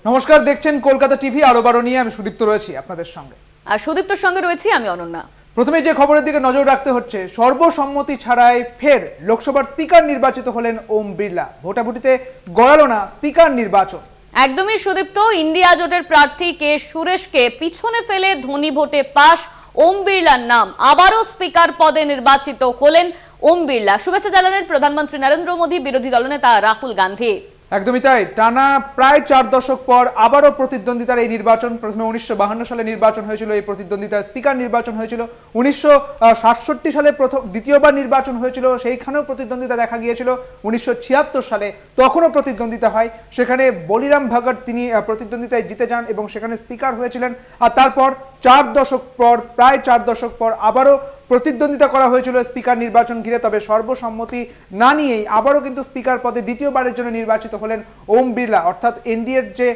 নমস্কার, দেখছেন কলকাতা টিভি। আরো বারো নিয়ে আমি সুদীপ্ত রয়েছি আপনাদের সঙ্গে। আর সুদীপ্তর সঙ্গে রয়েছি আমি অনন্যা। প্রথমে যে খবরের দিকে নজর রাখতে হচ্ছে, সর্বসম্মতি ছাড়াই ফের লোকসভার স্পিকার নির্বাচিত হলেন ওম বিড়লা। ভোটাভুটিতে গড়ালো না স্পিকার নির্বাচন। একদমই সুদীপ্ত, ইন্ডিয়া জোটের প্রার্থী কে সুরেশকে পিছনে ফেলে ধ্বনি ভোটে পাশ ওম বিড়লার নাম। আবারও স্পিকার পদে নির্বাচিত হলেন ওম বিড়লা। শুভেচ্ছা জানালেন প্রধানমন্ত্রী নরেন্দ্র মোদী, বিরোধী দলনেতা রাহুল গান্ধী। একদমই তাই, টানা প্রায় 4 দশক পর আবারও প্রতিদ্বন্দ্বিতার এই নির্বাচন। প্রথমে 1952 সালে নির্বাচন হয়েছিল, এই প্রতিদ্বন্দ্বিতা স্পিকার নির্বাচন হয়েছিল। 1967 সালে দ্বিতীয়বার নির্বাচন হয়েছিল, সেইখানেও প্রতিদ্বন্দ্বিতা দেখা গিয়েছিল। 1976 সালে তখনও প্রতিদ্বন্দ্বিতা হয়, সেখানে বলিরাম ভাগত তিনি প্রতিদ্বন্দ্বিতায় জিতে যান এবং সেখানে স্পিকার হয়েছিলেন। আর তারপর 4 দশক পর, প্রায় 4 দশক পর আবারও প্রতিদ্বন্দ্বিতা করা হয়েছিল স্পিকার নির্বাচন ঘিরে। তবে সর্বসম্মতি না নিয়েই আবারও কিন্তু স্পিকার পদে দ্বিতীয়বারের জন্য নির্বাচিত হলেন ওম বিড়লা। অর্থাৎ এনডিএর যে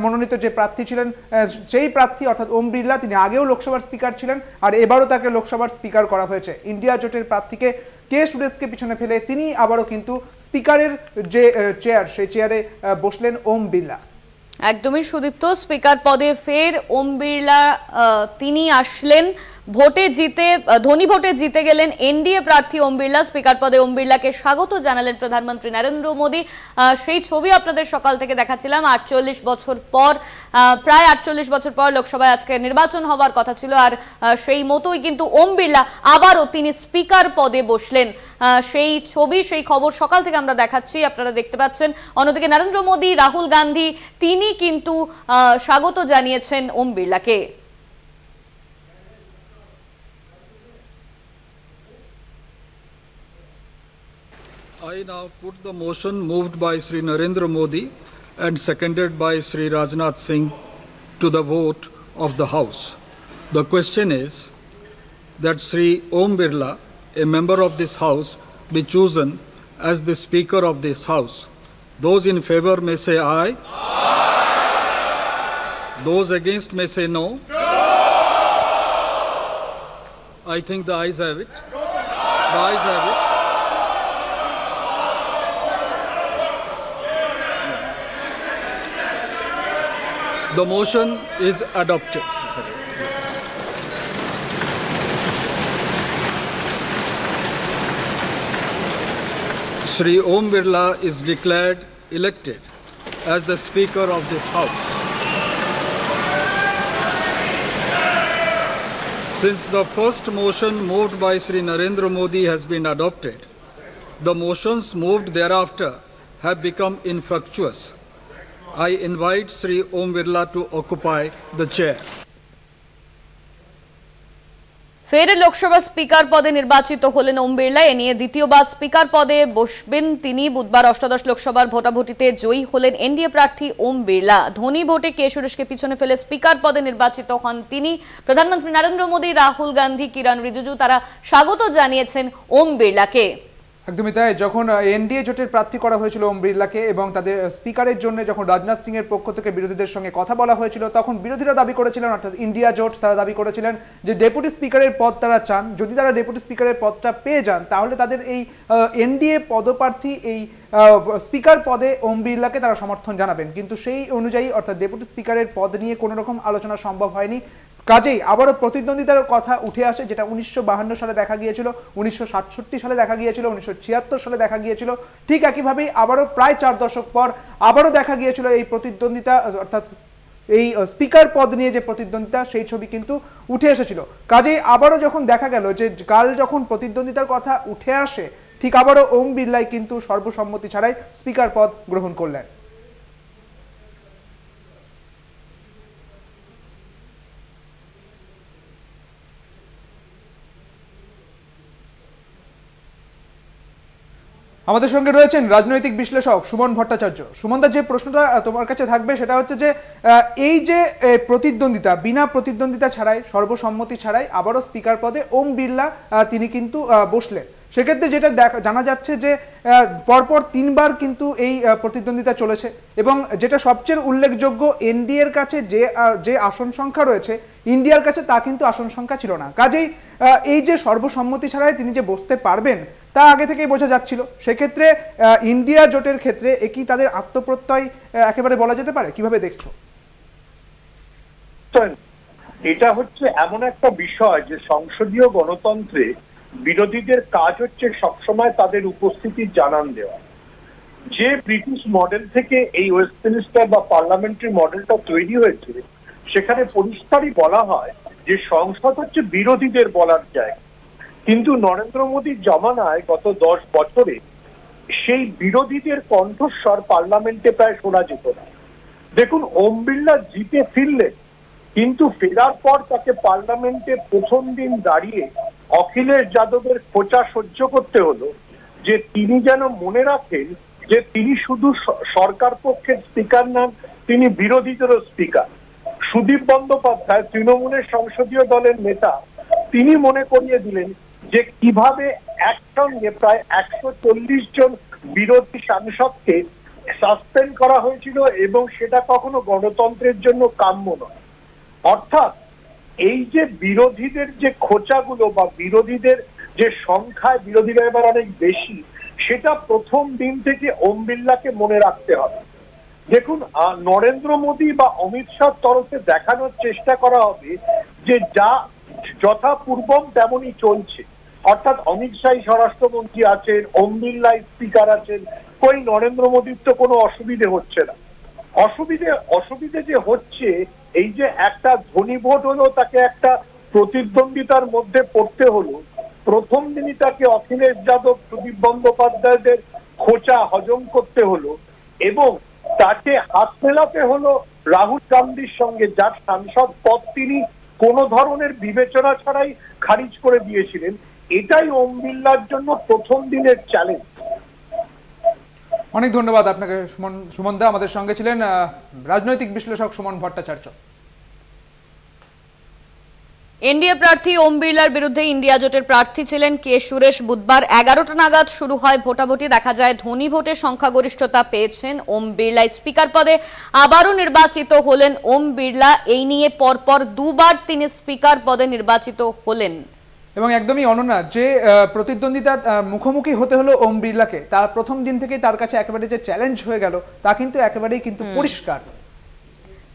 মনোনীত যে প্রার্থী ছিলেন, সেই প্রার্থী অর্থাৎ ওম বিড়লা, তিনি আগেও লোকসভার স্পিকার ছিলেন আর এবারও তাকে লোকসভার স্পিকার করা হয়েছে। ইন্ডিয়া জোটের প্রার্থীকে কে সুরেশকে পিছনে ফেলে তিনি আবারও কিন্তু স্পিকারের যে চেয়ার, সেই চেয়ারে বসলেন ওম বিড়লা। একদমই সুদীপ্ত, স্পিকার পদে ফের ওম বিড়লা তিনি আসলেন। ভোটে জিতে, ধ্বনি ভোটে জিতে গেলেন এনডিএ প্রার্থী ওম বিড়লা। স্পিকার পদে ওম বিড়লাকে স্বাগত জানালেন প্রধানমন্ত্রী নরেন্দ্র মোদী। সেই ছবি আপনাদের সকাল থেকে দেখাচ্ছিলাম। 48 বছর পর, প্রায় 48 বছর পর লোকসভায় আজকে নির্বাচন হওয়ার কথা ছিল, আর সেই মতোই কিন্তু ওম বিড়লা আবারও তিনি স্পিকার পদে বসলেন। সেই ছবি, সেই খবর সকাল থেকে আমরা দেখাচ্ছি, আপনারা দেখতে পাচ্ছেন। অন্যদিকে নরেন্দ্র মোদী, রাহুল গান্ধী তিনি কিন্তু স্বাগত জানিয়েছেন ওম বিড়লাকে। I now put the motion moved by Sri Narendra Modi and seconded by Sri Rajnath Singh to the vote of the House. The question is that Sri Om Birla, a member of this House, be chosen as the Speaker of this House. Those in favor may say aye. Aye. Those against may say no. No. I think the ayes have it. The ayes have it. The motion is adopted. Sri Om Birla is declared elected as the Speaker of this House. Since the first motion moved by Sri Narendra Modi has been adopted, the motions moved thereafter have become infructuous. I invite Sri Om Birla to occupy the chair. ফের Lok Sabha speaker পদে নির্বাচিত হলেন ওম বিড়লা। এ নিয়ে দ্বিতীয়বার speaker পদে বসবেন তিনি। বুধবার অষ্টাদশ লোকসভার ভোটাভুটিতে জয়ী হলেন এনডিএ প্রার্থী ওম বিড়লা। ধ্বনি ভোটে কে সুরেশকে পিছনে ফেলে স্পিকার পদে নির্বাচিত হন তিনি। প্রধানমন্ত্রী নরেন্দ্র মোদী, রাহুল গান্ধী, কিরণ রিজিজু তারা স্বাগত জানিয়েছেন ওম বিড়লাকে। একদমই তাই, যখন এনডিএ জোটের প্রার্থী করা হয়েছিল ওম বিড়লাকে এবং তাদের স্পিকারের জন্য যখন রাজনাথ সিং এর পক্ষ থেকে বিরোধীদের সঙ্গে কথা বলা হয়েছিল, তখন বিরোধীরা দাবি করেছিলেন, অর্থাৎ ইন্ডিয়া জোট তারা দাবি করেছিলেন যে ডেপুটি স্পিকারের পদ তারা চান। যদি তারা ডেপুটি স্পিকারের পদটা পেয়ে যান তাহলে তাদের এই এনডিএ পদপ্রার্থী এই স্পিকার পদে ওম বিড়লাকে তারা সমর্থন জানাবেন। কিন্তু সেই অনুযায়ী অর্থাৎ ডেপুটি স্পিকারের পদ নিয়ে কোনো রকম আলোচনা সম্ভব হয়নি। কাজেই আবারও প্রতিদ্বন্দ্বিতার কথা উঠে আসে, যেটা 1952 সালে দেখা গিয়েছিল, 1967 সালে দেখা গিয়েছিল, 1976 সালে দেখা গিয়েছিল। ঠিক একইভাবেই আবারও প্রায় 4 দশক পর আবারও দেখা গিয়েছিল এই প্রতিদ্বন্দ্বিতা, অর্থাৎ এই স্পিকার পদ নিয়ে যে প্রতিদ্বন্দ্বিতা, সেই ছবি কিন্তু উঠে এসেছিল। কাজেই আবারও যখন দেখা গেল যে কাল যখন প্রতিদ্বন্দ্বিতার কথা উঠে আসে, ঠিক আবারও ওম বিড়লাই কিন্তু সর্বসম্মতি ছাড়াই স্পিকার পদ গ্রহণ করলেন। আমাদের সঙ্গে রয়েছেন রাজনৈতিক বিশ্লেষক সুমন ভট্টাচার্য। সুমনদা, যে প্রশ্নটা তোমার কাছে থাকবে সেটা হচ্ছে যে এই যে প্রতিদ্বন্দ্বিতা, বিনা প্রতিদ্বন্দ্বিতা ছাড়াই, সর্বসম্মতি ছাড়াই আবারও স্পিকার পদে ওম বিড়লা তিনি কিন্তু বসলেন। সেক্ষেত্রে যেটা জানা যাচ্ছে যে পরপর 3বার কিন্তু এই প্রতিদ্বন্দ্বিতা চলেছে এবং যেটা সবচেয়ে উল্লেখযোগ্য, এনডিএর কাছে যে আসন সংখ্যা রয়েছে, ইন্ডিয়ার কাছে তা কিন্তু আসন সংখ্যা ছিল না। কাজেই এই যে সর্বসম্মতি ছাড়াই তিনি যে বসতে পারবেন, তা আগে থেকেই বোঝা যাচ্ছিল। সেক্ষেত্রে ইন্ডিয়া জোটের ক্ষেত্রে কি তাদের আত্মপ্রত্যয় একেবারে বলা যেতে পারে? কিভাবে দেখছো? এটা হচ্ছে এমন একটা বিষয় যে সংসদীয় গণতন্ত্রে বিরোধীদের কাজ হচ্ছে সবসময় তাদের উপস্থিতি জানান দেওয়া। যে ব্রিটিশ মডেল থেকে এই ওয়েস্টমিনিস্টার বা পার্লামেন্টারি মডেলটা তৈরি হয়েছে, সেখানে পরিষ্কারই বলা হয় যে সংসদ হচ্ছে বিরোধীদের বলার জায়গা। কিন্তু নরেন্দ্র মোদীর জমানায় গত 10 বছরে সেই বিরোধীদের কণ্ঠস্বর পার্লামেন্টে প্রায় শোনা যেত না। দেখুন, ওম বিড়লা জিতে ফিরলেন, কিন্তু ফেরার পর তাকে পার্লামেন্টে প্রথম দিন দাঁড়িয়ে অখিলেশ যাদবের খোঁচা সহ্য করতে হলো যে তিনি যেন মনে রাখেন যে তিনি শুধু সরকার পক্ষের স্পিকার নন, তিনি বিরোধীদেরও স্পিকার। সুদীপ বন্দ্যোপাধ্যায় তৃণমূলের সংসদীয় দলের নেতা, তিনি মনে করিয়ে দিলেন যে কিভাবে একসঙ্গে প্রায় 140 জন বিরোধী সাংসদকে সাসপেন্ড করা হয়েছিল এবং সেটা কখনো গণতন্ত্রের জন্য কাম্য নয়। অর্থাৎ এই যে বিরোধীদের যে খোঁচাগুলো বা বিরোধীদের যে সংখ্যায় বিরোধীরা এবার অনেক বেশি, সেটা প্রথম দিন থেকে ওম বিড়লাকে মনে রাখতে হবে। দেখুন, নরেন্দ্র মোদী বা অমিত শাহর তরফে দেখানোর চেষ্টা করা হবে যে যা যথাপূর্বম তেমনই চলছে। অর্থাৎ অমিত শাহ স্বরাষ্ট্রমন্ত্রী আছেন, ওম বিড়লা স্পিকার আছেন, কই নরেন্দ্র মোদীর তো কোনো অসুবিধে হচ্ছে না। অসুবিধে যে হচ্ছে, এই যে একটা ধনী ভোট হলো, তাকে একটা প্রতিদ্বন্দ্বিতার মধ্যে পড়তে হলো। প্রথম দিনই তাকে অখিলেশ যাদব, সুদীপ বন্দ্যোপাধ্যায়দের খোঁচা হজম করতে হলো এবং তাকে হাত মেলাতে হলো রাহুল গান্ধীর সঙ্গে, যার সাংসদ পদ তিনি কোনো ধরনের বিবেচনা ছাড়াই খারিজ করে দিয়েছিলেন। এটাই ওম বিড়লার জন্য প্রথম দিনের চ্যালেঞ্জ। অনেক ধন্যবাদ আপনাকে সুমন দা। আমাদের সঙ্গে ছিলেন রাজনৈতিক বিশ্লেষক সুমন ভট্টাচার্য। এনডিএ প্রার্থী ওম বিড়লার বিরুদ্ধে ইন্ডিয়া জোটের প্রার্থী ছিলেন কে সুরেশ। বুধবার 11টা নাগাদ শুরু হয় ভোটাভুটি। দেখা যায় ধনী ভোটে সংখ্যাগরিষ্ঠতা পেয়েছেন ওম বিড়লা। স্পিকার পদে আবারও নির্বাচিত হলেন ওম বিড়লা। এই নিয়ে পরপর দুবার তিনি স্পিকার পদে নির্বাচিত হলেন। এবং একদমই অনন্যা, যে প্রতিদ্বন্দ্বিতা মুখোমুখি হতে হলো ওম বিড়লাকে, তার প্রথম দিন থেকেই তার কাছে একেবারে যে চ্যালেঞ্জ হয়ে গেল তা কিন্তু একেবারেই কিন্তু পরিষ্কার।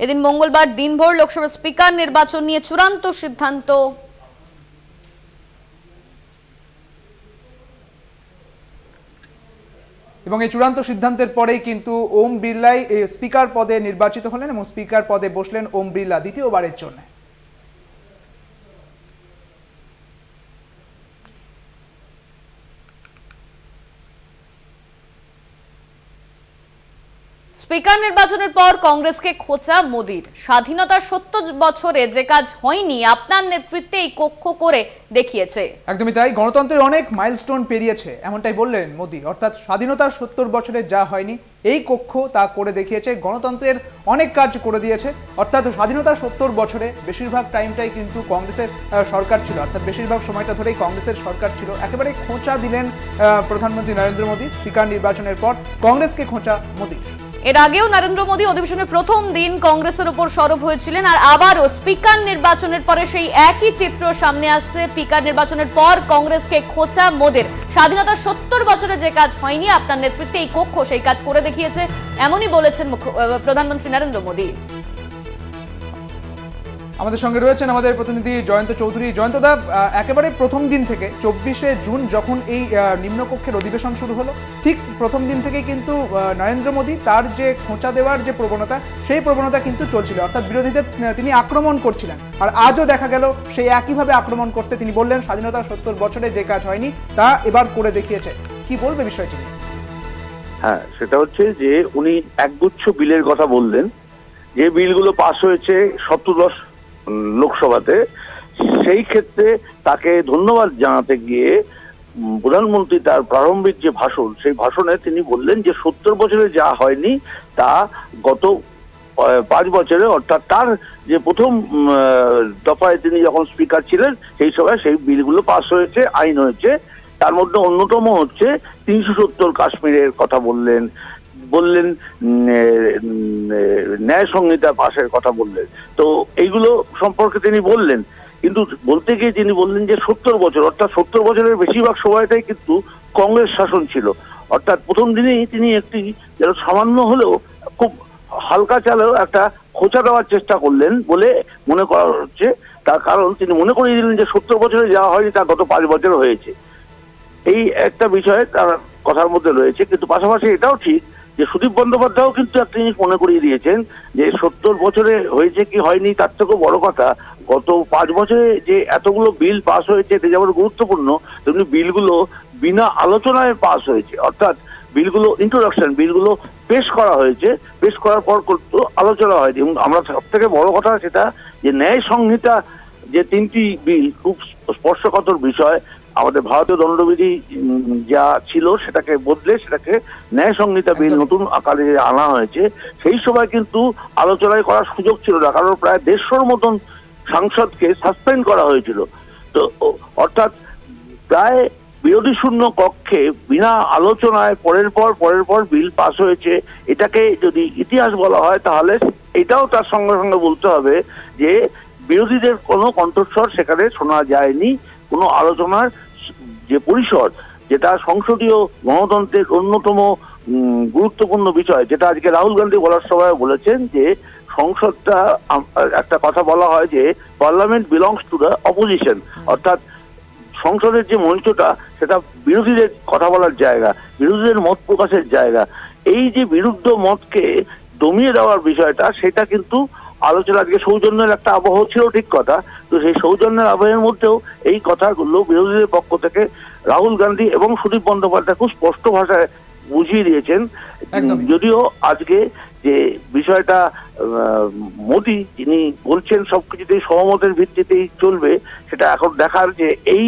এদিন মঙ্গলবার দিনভর লোকসভা স্পিকার নির্বাচন নিয়ে চূড়ান্ত সিদ্ধান্ত। এবং এই চূড়ান্ত সিদ্ধান্তের পরেই কিন্তু ওম বিড়লাই স্পিকার পদে নির্বাচিত হলেন এবং স্পিকার পদে বসলেন ওম বিড়লা দ্বিতীয়বারের জন্য। স্পিকার নির্বাচনের পর কংগ্রেসকে খোঁচা মোদির। স্বাধীনতার 70 বছরে যে কাজ হয়নি আপনার নেতৃত্বে এই কক্ষ করে দেখিয়েছে। একদমই তাই, গণতন্ত্রের অনেক মাইলস্টোন পেরিয়েছে এমনটাই বললেন মোদি। অর্থাৎ স্বাধীনতার 70 বছরে যা হয়নি এই কক্ষ তা করে দেখিয়েছে, গণতন্ত্রের অনেক কাজ করে দিয়েছে। অর্থাৎ স্বাধীনতার 70 বছরে বেশিরভাগ টাইমটাই কিন্তু কংগ্রেসের সরকার ছিল, অর্থাৎ বেশিরভাগ সময়টা ধরেই কংগ্রেসের সরকার ছিল। একেবারে খোঁচা দিলেন প্রধানমন্ত্রী নরেন্দ্র মোদী। স্পিকার নির্বাচনের পর কংগ্রেসকে খোঁচা মোদী। এর আগেও নরেন্দ্র মোদী অধিবেশনের প্রথম দিন কংগ্রেসের উপর সরব হয়েছিলেন, আর আবারও স্পিকার নির্বাচনের পরে সেই একই চিত্র সামনে আসছে। স্পিকার নির্বাচনের পর কংগ্রেসকে খোঁচা মোদির। স্বাধীনতার 70 বছরে যে কাজ হয়নি আপনার নেতৃত্বে এই কক্ষ সেই কাজ করে দেখিয়েছে, এমনই বলেছেন প্রধানমন্ত্রী নরেন্দ্র মোদী। আমাদের সঙ্গে রয়েছেন আমাদের প্রতিনিধি জয়ন্ত চৌধুরী। জয়ন্তদা, একেবারে প্রথম দিন থেকে 24শে জুন যখন এই নিম্নকক্ষের অধিবেশন শুরু হলো, ঠিক প্রথম দিন থেকে কিন্তু নরেন্দ্র মোদী তার যে খোঁচা দেওয়ার যে প্রবণতা, সেই প্রবণতা কিন্তু চলছিল। অর্থাৎ বিরোধীদের তিনি আক্রমণ করছিলেন, আর আজও দেখা গেল সেই একইভাবে আক্রমণ করতে। তিনি বললেন স্বাধীনতার 70 বছরে যে কাজ হয়নি তা এবার করে দেখিয়েছে। কি বলবে বিষয়টি? হ্যাঁ, সেটা হচ্ছে যে উনি একগুচ্ছ বিলের কথা বললেন, যে বিলগুলো পাস হয়েছে 17 লোকসভাতে। সেই ক্ষেত্রে তাকে ধন্যবাদ জানাতে গিয়ে প্রধানমন্ত্রী তার প্রারম্ভিক যে ভাষণ, সেই ভাষণে তিনি বললেন যে 70 বছরে যা হয়নি তা গত 5 বছরে, অর্থাৎ তার যে প্রথম দফায় তিনি যখন স্পিকার ছিলেন সেই সময় সেই বিলগুলো পাস হয়েছে, আইন হয়েছে। তার মধ্যে অন্যতম হচ্ছে 370 কাশ্মীরের কথা বললেন ন্যায় সংহিতা পাশের কথা বললেন। তো এইগুলো সম্পর্কে তিনি বললেন, কিন্তু বলতে গিয়ে তিনি বললেন যে 70 বছর, অর্থাৎ 70 বছরের বেশিরভাগ সময়টাই কিন্তু কংগ্রেস শাসন ছিল। অর্থাৎ প্রথম দিনেই তিনি একটি যেন সামান্য হলেও খুব হালকা চালেও একটা খোঁচা দেওয়ার চেষ্টা করলেন বলে মনে করা হচ্ছে। তার কারণ তিনি মনে করিয়ে দিলেন যে 70 বছরে যাওয়া হয়নি, তা গত 5 বছর হয়েছে। এই একটা বিষয় তার কথার মধ্যে রয়েছে। কিন্তু পাশাপাশি এটাও ঠিক যে সুদীপ বন্দ্যোপাধ্যায়ও কিন্তু একটা জিনিস মনে করিয়ে দিয়েছেন যে 70 বছরে হয়েছে কি হয়নি তার থেকেও বড় কথা গত 5 বছরে যে এতগুলো বিল পাস হয়েছে এটা যেমন গুরুত্বপূর্ণ, তেমনি বিলগুলো বিনা আলোচনায় পাস হয়েছে। অর্থাৎ বিলগুলো ইন্ট্রোডাকশন বিলগুলো পেশ করা হয়েছে, পেশ করার পর আলোচনা হয়নি। এবং আমরা সব থেকে বড় কথা সেটা যে ন্যায় সংহিতা যে 3টি বিল খুব স্পর্শকাতর বিষয়, আমাদের ভারতীয় দণ্ডবিধি যা ছিল সেটাকে বদলে সেটাকে ন্যায় সংহিতা বিল নতুন আকারে আনা হয়েছে। সেই সময় কিন্তু আলোচনায় করার সুযোগ ছিল না, কারণ প্রায় 150 মতন সাংসদকে সাসপেন্ড করা হয়েছিল। তো অর্থাৎ প্রায় বিরোধী শূন্য কক্ষে বিনা আলোচনায় পরের পর বিল পাস হয়েছে। এটাকে যদি ইতিহাস বলা হয় তাহলে এটাও তার সঙ্গে সঙ্গে বলতে হবে যে বিরোধীদের কোনো কণ্ঠস্বর সেখানে শোনা যায়নি। কোনো আলোচনার যে পরিসর, যেটা সংসদীয় গণতন্ত্রের অন্যতম গুরুত্বপূর্ণ বিষয়, যেটা আজকে রাহুল গান্ধী বলার সময় বলেছেন যে সংসদটা একটা কথা বলা হয় যে parliament belongs to the opposition, অর্থাৎ সংসদের যে মঞ্চটা সেটা বিরোধীদের কথা বলার জায়গা, বিরোধীদের মত প্রকাশের জায়গা। এই যে বিরুদ্ধ মতকে দমিয়ে দেওয়ার বিষয়টা সেটা কিন্তু আলোচনা আজকে সৌজন্যের একটা আবহ ছিল, ঠিক কথা। তো সেই সৌজন্যের আবহের মধ্যেও এই কথাগুলো বিরোধীদের পক্ষ থেকে রাহুল গান্ধী এবং সুদীপ বন্দ্যোপাধ্যায় খুব স্পষ্ট ভাষায় বুঝিয়ে দিয়েছেন। যদিও আজকে যে বিষয়টা মোদী তিনি বলছেন সবকিছুতেই সহমতের ভিত্তিতেই চলবে, সেটা এখন দেখার যে এই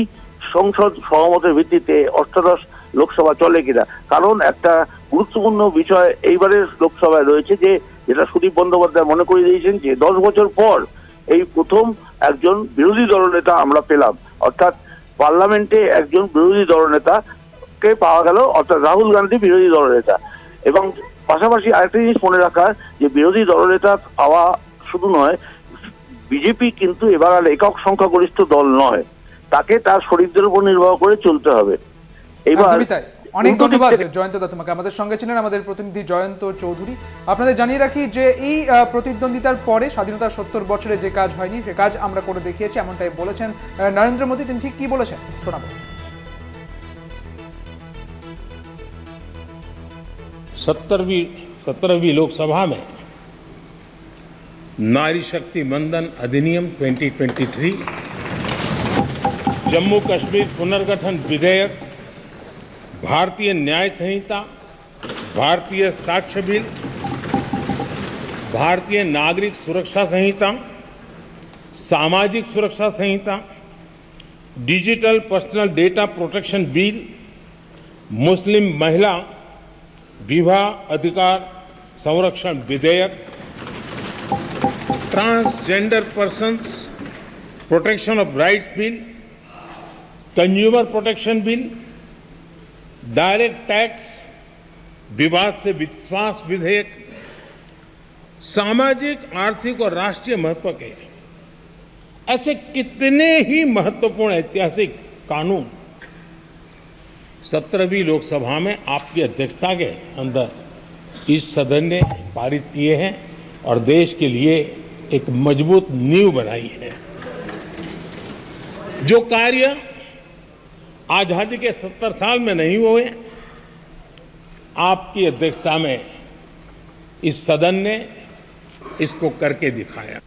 সংসদ সহমতের ভিত্তিতে অষ্টাদশ লোকসভা চলে কিনা। কারণ একটা গুরুত্বপূর্ণ বিষয় এইবারের লোকসভায় রয়েছে যে যেটা সুদীপ বন্দ্যোপাধ্যায় মনে করে দিয়েছেন যে 10 বছর পর এই প্রথম একজন বিরোধী দলনেতা আমরা পেলাম, অর্থাৎ পার্লামেন্টে একজন বিরোধী দলনেতাকে পাওয়া গেল, অর্থাৎ রাহুল গান্ধী বিরোধী দলনেতা। এবং পাশাপাশি আরেকটা জিনিস মনে রাখার যে বিরোধী দলনেতা পাওয়া শুধু নয়, বিজেপি কিন্তু এবার আর একক সংখ্যাগরিষ্ঠ দল নয়, তাকে তার শরীরদের উপর নির্ভর করে চলতে হবে। এবার অনেক ধন্যবাদ জয়ন্ত দা, তোমাকে। আমাদের সঙ্গে ছিলেন আমাদের প্রতিনিধি জয়ন্ত চৌধুরী। আপনাদের জানিয়ে রাখি যে এই প্রতিদ্বন্দ্বিতার পরে স্বাধীনতার 70 বছরে যে কাজ হয়নি সে কাজ আমরা করে দেখিয়েছি, এমনটাই বলেছেন নরেন্দ্র মোদী। তিনি ঠিক কি বলেছেন শোনাবো। 17वीं लोकसभा में नारी शक्ति वंदन अधिनियम 2023, जम्मू कश्मीर पुनर्गठन विधेयक, भारतीय न्याय संहिता, भारतीय साक्ष्य बिल, भारतीय नागरिक सुरक्षा संहिता, सामाजिक सुरक्षा संहिता, digital personal data protection bill, मुस्लिम महिला विवाह अधिकार संरक्षण विधेयक, transgender persons protection of rights bill, consumer protection bill, direct tax, विवाद से विश्वास विधेयक, सामाजिक, आर्थिक और राष्ट्रीय महत्व के ऐसे कितने ही महत्वपूर्ण ऐतिहासिक कानून 17वीं लोकसभा में आपकी अध्यक्षता के अंदर इस सदन ने पारित किए हैं और देश के लिए एक मजबूत नींव बनाई है। जो कार्य आजादी के 70 साल में नहीं हुए, आपकी अध्यक्षता में इस सदन ने इसको करके दिखाया।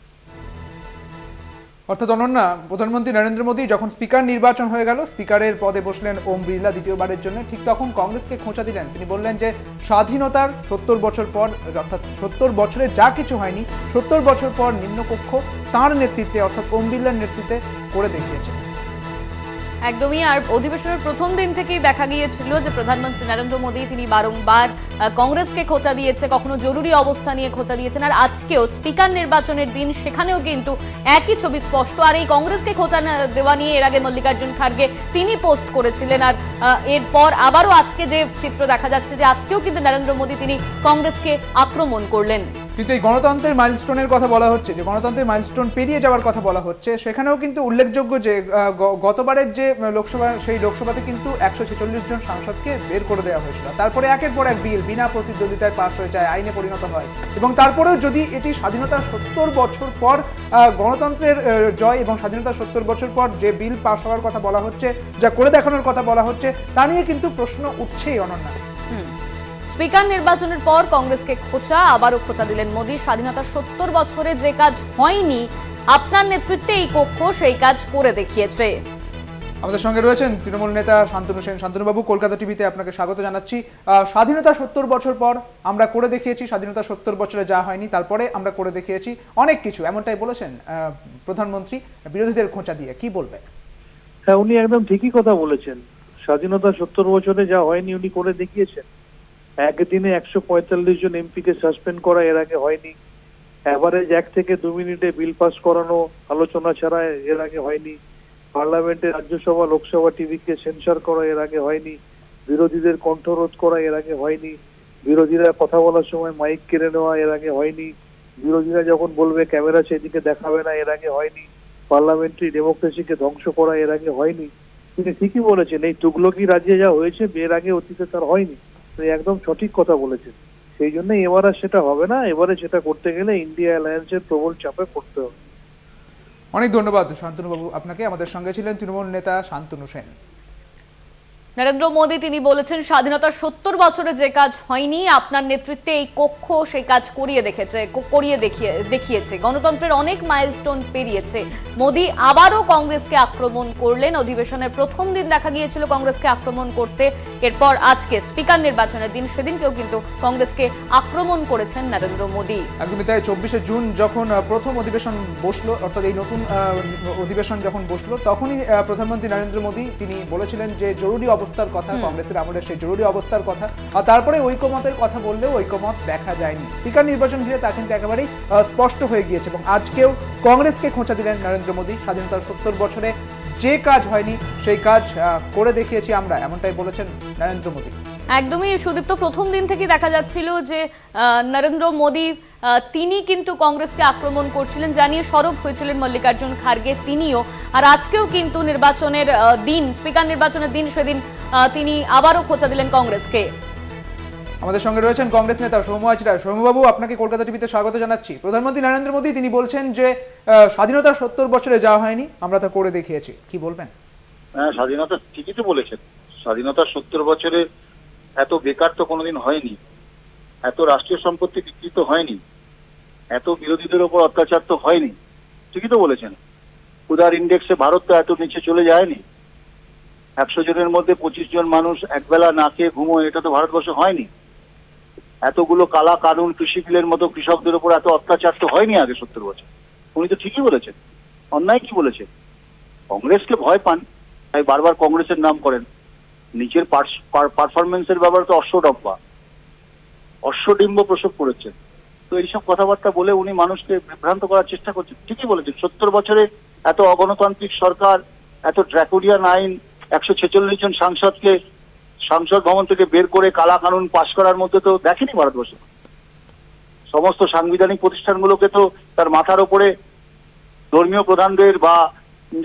অর্থাৎ অনন্যা, প্রধানমন্ত্রী নরেন্দ্র মোদী যখন স্পিকার নির্বাচন হয়ে গেল, স্পিকারের পদে বসলেন ওম বিড়লা দ্বিতীয়বারের জন্য, ঠিক তখন কংগ্রেসকে খোঁচা দিলেন। তিনি বললেন যে স্বাধীনতার 70 বছর পর, অর্থাৎ 70 বছরে যা কিছু হয়নি 70 বছর পর নিম্নকক্ষ তাঁর নেতৃত্বে অর্থাৎ ওম বিড়লার নেতৃত্বে করে দেখিয়েছে। একদমই। আর অধিবেশনের প্রথম দিন থেকেই দেখা গিয়েছিল যে প্রধানমন্ত্রী নরেন্দ্র মোদী তিনি বারংবার কংগ্রেসকে খোঁচা দিয়েছে, কখনো জরুরি অবস্থা নিয়ে খোঁচা দিয়েছেন। আর আজকেও স্পিকার নির্বাচনের দিন সেখানেও কিন্তু একই ছবি স্পষ্ট। আর এই কংগ্রেসকে খোঁচা দেওয়া নিয়ে এর আগে মল্লিকার্জুন খার্গে তিনি পোস্ট করেছিলেন। আর এরপর আবারও আজকে যে চিত্র দেখা যাচ্ছে যে আজকেও কিন্তু নরেন্দ্র মোদী তিনি কংগ্রেসকে আক্রমণ করলেন। কিন্তু এই গণতন্ত্রের মাইলস্টোনের কথা বলা হচ্ছে, যে গণতন্ত্রের মাইলস্টোন পেরিয়ে যাওয়ার কথা বলা হচ্ছে, সেখানেও কিন্তু উল্লেখযোগ্য যে গতবারের যে লোকসভা, সেই লোকসভাতে কিন্তু 146 জন সাংসদকে বের করে দেওয়া হয়েছিল। তারপরে একের পর এক বিল বিনা প্রতিদ্বন্দ্বিতায় পাশ হয়ে যায়, আইনে পরিণত হয়। এবং তারপরেও যদি এটি স্বাধীনতার 70 বছর পর গণতন্ত্রের জয় এবং স্বাধীনতার 70 বছর পর যে বিল পাশ হওয়ার কথা বলা হচ্ছে, যা করে দেখানোর কথা বলা হচ্ছে, তা নিয়ে কিন্তু প্রশ্ন উঠছেই অনন্যা। স্পিকার নির্বাচনের পর কংগ্রেসকে খোঁচা, আবারও খোঁচা দিলেন মোদী। স্বাধীনতার 70 বছরে যে কাজ হয়নি আপনার নেতৃত্বে এই কক্ষ সেই কাজ করে দেখিয়েছে। আমাদের সঙ্গে রয়েছেন তৃণমূল নেতা শান্তনু সেন। শান্তনুবাবু, কলকাতা টিভিতে আপনাকে স্বাগত জানাচ্ছি। স্বাধীনতা 70 বছর পর আমরা করে দেখিয়েছি, স্বাধীনতা 70 বছরে যা হয়নি তারপরে আমরা করে দেখিয়েছি অনেক কিছু, এমনটাই বলেছেন প্রধানমন্ত্রী বিরোধীদের খোঁচা দিয়ে। কি বলবেন? হ্যাঁ, উনি একদম ঠিকই কথা বলেছেন। স্বাধীনতা 70 বছরে যা হয়নি উনি করে দেখিয়েছেন। একদিনে 145 জন এমপিকে সাসপেন্ড করা এর আগে হয়নি। এভারেজ 1 থেকে 2 মিনিটে বিল পাস করানো আলোচনা ছাড়া এর আগে হয়নি। পার্লামেন্টে রাজ্যসভা লোকসভা টিভিকে সেন্সর করা এর আগে হয়নি। বিরোধীদের কণ্ঠরোধ করা এর আগে হয়নি। বিরোধীরা কথা বলার সময় মাইক কেড়ে নেওয়া এর আগে হয়নি। বিরোধীরা যখন বলবে ক্যামেরা সেদিকে দেখাবে না, এর আগে হয়নি। পার্লামেন্টারি ডেমোক্রেসিকে ধ্বংস করা এর আগে হয়নি। তিনি ঠিকই বলেছেন, এই তুগলকি রাজ্যে যা হয়েছে এর আগে অতীতে তার হয়নি। একদম সঠিক কথা বলেছেন। সেই জন্য এবার আর সেটা হবে না। এবারে সেটা করতে গেলে ইন্ডিয়া অ্যালায়েন্সের প্রবল চাপে পড়তে হবে। অনেক ধন্যবাদ শান্তনুবাবু আপনাকে। আমাদের সঙ্গে ছিলেন তৃণমূল নেতা শান্তনু সেন। নরেন্দ্র মোদী তিনি বলেছেন, স্বাধীনতার 70 বছরে যে কাজ হয়নি আপনার নেতৃত্বে এই কক্ষ সেই কাজ করিয়ে দেখিয়েছে। গণতন্ত্রের অনেক মাইলস্টোন পেরিয়েছে। মোদী আবারও কংগ্রেসকে আক্রমণ করলেন। অধিবেশনের প্রথম দিন দেখা গিয়েছিল কংগ্রেসকে আক্রমণ করতে, এরপর আজকে স্পিকার নির্বাচনের দিন, সেদিনকেও কিন্তু কংগ্রেসকে আক্রমণ করেছেন নরেন্দ্র মোদী। একদমই তাই। 24শে জুন যখন প্রথম অধিবেশন বসলো, অর্থাৎ এই নতুন অধিবেশন যখন বসলো, তখনই প্রধানমন্ত্রী নরেন্দ্র মোদী তিনি বলেছিলেন যে জরুরি অবস্থার কথা, কংগ্রেসের আমলের সেই জরুরি অবস্থার কথা। আর তারপরে ঐকমতের কথা বললেও ঐকমত দেখা যায়নি। স্পিকার নির্বাচন ঘিরে তা কিন্তু একেবারেই স্পষ্ট হয়ে গিয়েছে। এবং আজকেও কংগ্রেসকে খোঁচা দিলেন নরেন্দ্র মোদী। স্বাধীনতার 70 বছরে যে কাজ হয়নি সেই কাজ করে দেখিয়েছি আমরা, এমনটাই বলেছেন নরেন্দ্র মোদী। একদমই সুদীপ্ত, প্রথম দিন থেকে দেখা যাচ্ছিল যে নরেন্দ্র মোদী তিনি কিন্তু কংগ্রেসকে আক্রমণ করছিলেন, জানিয়ে সরব হয়েছিলেন মল্লিকার্জুন খার্গে তিনিও। আর আজকেও কিন্তু নির্বাচনের দিন, স্পিকার নির্বাচনের দিন, সেদিন তিনি আবারও খোঁচা দিলেন কংগ্রেসকে। আমাদের সঙ্গে রয়েছেন কংগ্রেস নেতা সৌম্য আইচরায়। সৌম্যবাবু, আপনাকে কলকাতা টিভিতে স্বাগত জানাচ্ছি। প্রধানমন্ত্রী নরেন্দ্র মোদী তিনি বলছেন যে স্বাধীনতার 70 বছরে যা হয়নি আমরা তা করে দেখিয়েছি। কি বলবেন? হ্যাঁ, স্বাধীনতা ঠিকই তো বলেছেন। স্বাধীনতার 70 বছরে এত বেকার তো কোনোদিন হয়নি, এত রাষ্ট্রীয় সম্পত্তি বিকৃত হয়নি, এত বিরোধীদের ওপর অত্যাচার তো হয়নি। ঠিকই তো বলেছেন। উদার ইন্ডেক্সে ভারত তো এত নিচে চলে যায়নি। 100 জনের মধ্যে 25 জন মানুষ একবেলা না খেয়ে ঘুমোয়, এটা তো ভারতবর্ষে হয়নি। এতগুলো কালা কানুন, কৃষি বিলের মতো কৃষকদের উপর এত অত্যাচার তো হয়নি আগে 70 বছর। উনি তো ঠিকই বলেছেন। অন্যায় কি বলেছেন? কংগ্রেসকে ভয় পান, তাই বারবার কংগ্রেসের নাম করেন। নিজের পারফরমেন্সের ব্যাপারে তো অশ্বডিম্ব প্রসব করেছেন। তো এইসব কথাবার্তা বলে উনি মানুষকে বিভ্রান্ত করার চেষ্টা করছেন। ঠিকই বলেছেন। 70 বছরে এত অগণতান্ত্রিক সরকার, এত ড্রাকুলিয়ান আইন, 146 জন সাংসদকে সংসদ ভবন থেকে বের করে কালা কানুন পাশ করার মধ্যে তো দেখেনি ভারতবর্ষ। সমস্ত সাংবিধানিক প্রতিষ্ঠানগুলোকে তো তার মাথার ওপরে ধর্মীয় প্রধানদের বা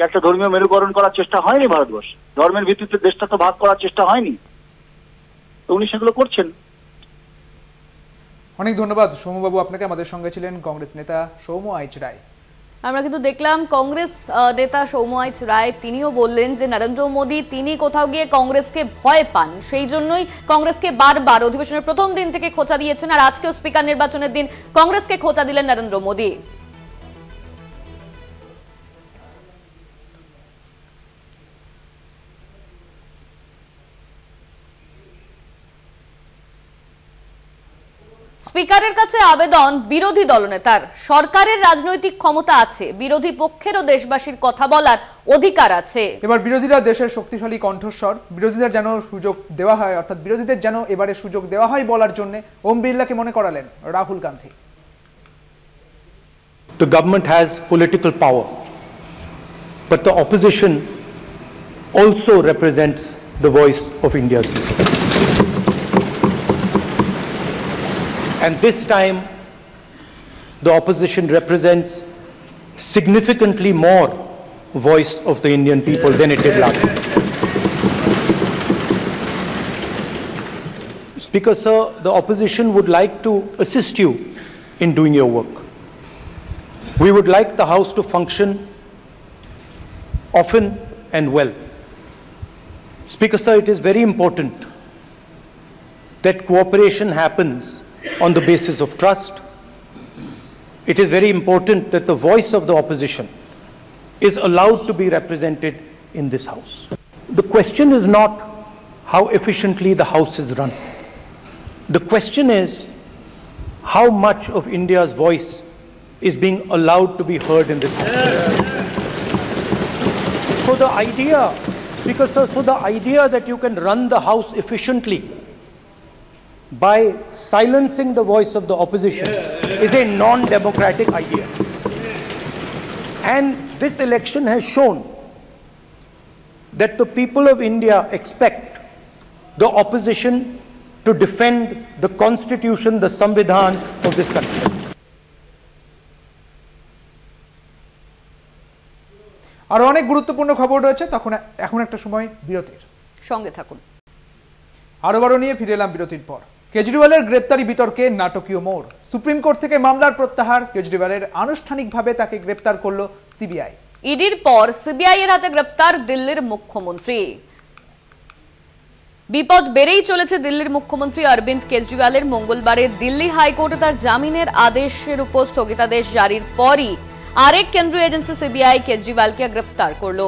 একটা ধর্মীয় মেরুকরণ করার চেষ্টা হয়নি ভারতবর্ষ। ধর্মের ভিত্তিতে দেশটা তো ভাগ করার চেষ্টা হয়নি, তো উনি সেগুলো করছেন। অনেক ধন্যবাদ সৌম্যবাবু আপনাকে। আমাদের সঙ্গে ছিলেন কংগ্রেস নেতা সৌম্য আইচরায়। আমরা কিন্তু দেখলাম কংগ্রেস নেতা সৌম্য আইচরায় তিনিও বললেন যে নরেন্দ্র মোদী তিনি কোথাও গিয়ে কংগ্রেসকে ভয় পান, সেই জন্যই কংগ্রেসকে বারবার অধিবেশনের প্রথম দিন থেকে খোঁচা দিয়েছেন। আর আজকেও স্পিকার নির্বাচনের দিন কংগ্রেসকে খোঁচা দিলেন নরেন্দ্র মোদী। স্পিকারের কাছে আবেদন বিরোধী দলনেতার। সরকারের রাজনৈতিক ক্ষমতা আছে, বিরোধী পক্ষেরও দেশবাসীর কথা বলার অধিকার আছে। এবার বিরোধীরা দেশের শক্তিশালী কণ্ঠস্বর, বিরোধীদের যেন সুযোগ দেওয়া হয়, অর্থাৎ বিরোধীদের যেন এবারে সুযোগ দেওয়া হয় বলার জন্য ওম বিড়লাকে মনে করালেন Rahul Gandhi. The government has political power, but the opposition also represents the voice of India's people. And this time, the opposition represents significantly more voice of the Indian people than it did last year. Speaker, sir, the opposition would like to assist you in doing your work. We would like the House to function often and well. Speaker, sir, it is very important that cooperation happens on the basis of trust. It is very important that the voice of the opposition is allowed to be represented in this House. The question is not how efficiently the House is run. The question is how much of India's voice is being allowed to be heard in this House. So the idea, Speaker sir, so the idea that you can run the House efficiently by silencing the voice of the opposition is a non-democratic idea. And this election has shown that the people of India expect the opposition to defend the constitution, the Samvidhan of this country. আরো অনেক গুরুত্বপূর্ণ খবর রয়েছে, এখন একটা সময় বিরতির। সঙ্গে থাকুন। আরো বড় নিয়ে ফিরে এলাম বিরতির পর। কেজরিওয়ালের গ্রেপ্তারি বিতর্কে নাটকীয় মোড়। সুপ্রিম কোর্ট থেকে মামলার প্রত্যাহার, কেজরিওয়ালের আনুষ্ঠানিকভাবে তাকে গ্রেপ্তার করলো সিবিআই। ইডির পর সিবিআই এর হাতে গ্রেপ্তার দিল্লির মুখ্যমন্ত্রী। বিপদ বেড়েই চলেছে দিল্লির মুখ্যমন্ত্রী অরবিন্দ কেজরিওয়ালের। মঙ্গলবারে দিল্লি হাইকোর্টে তার জামিনের আদেশের উপর স্থগিতাদেশ জারির পরই আরেক কেন্দ্রীয় এজেন্সি সিবিআই কেজরিওয়ালকে গ্রেপ্তার করলো।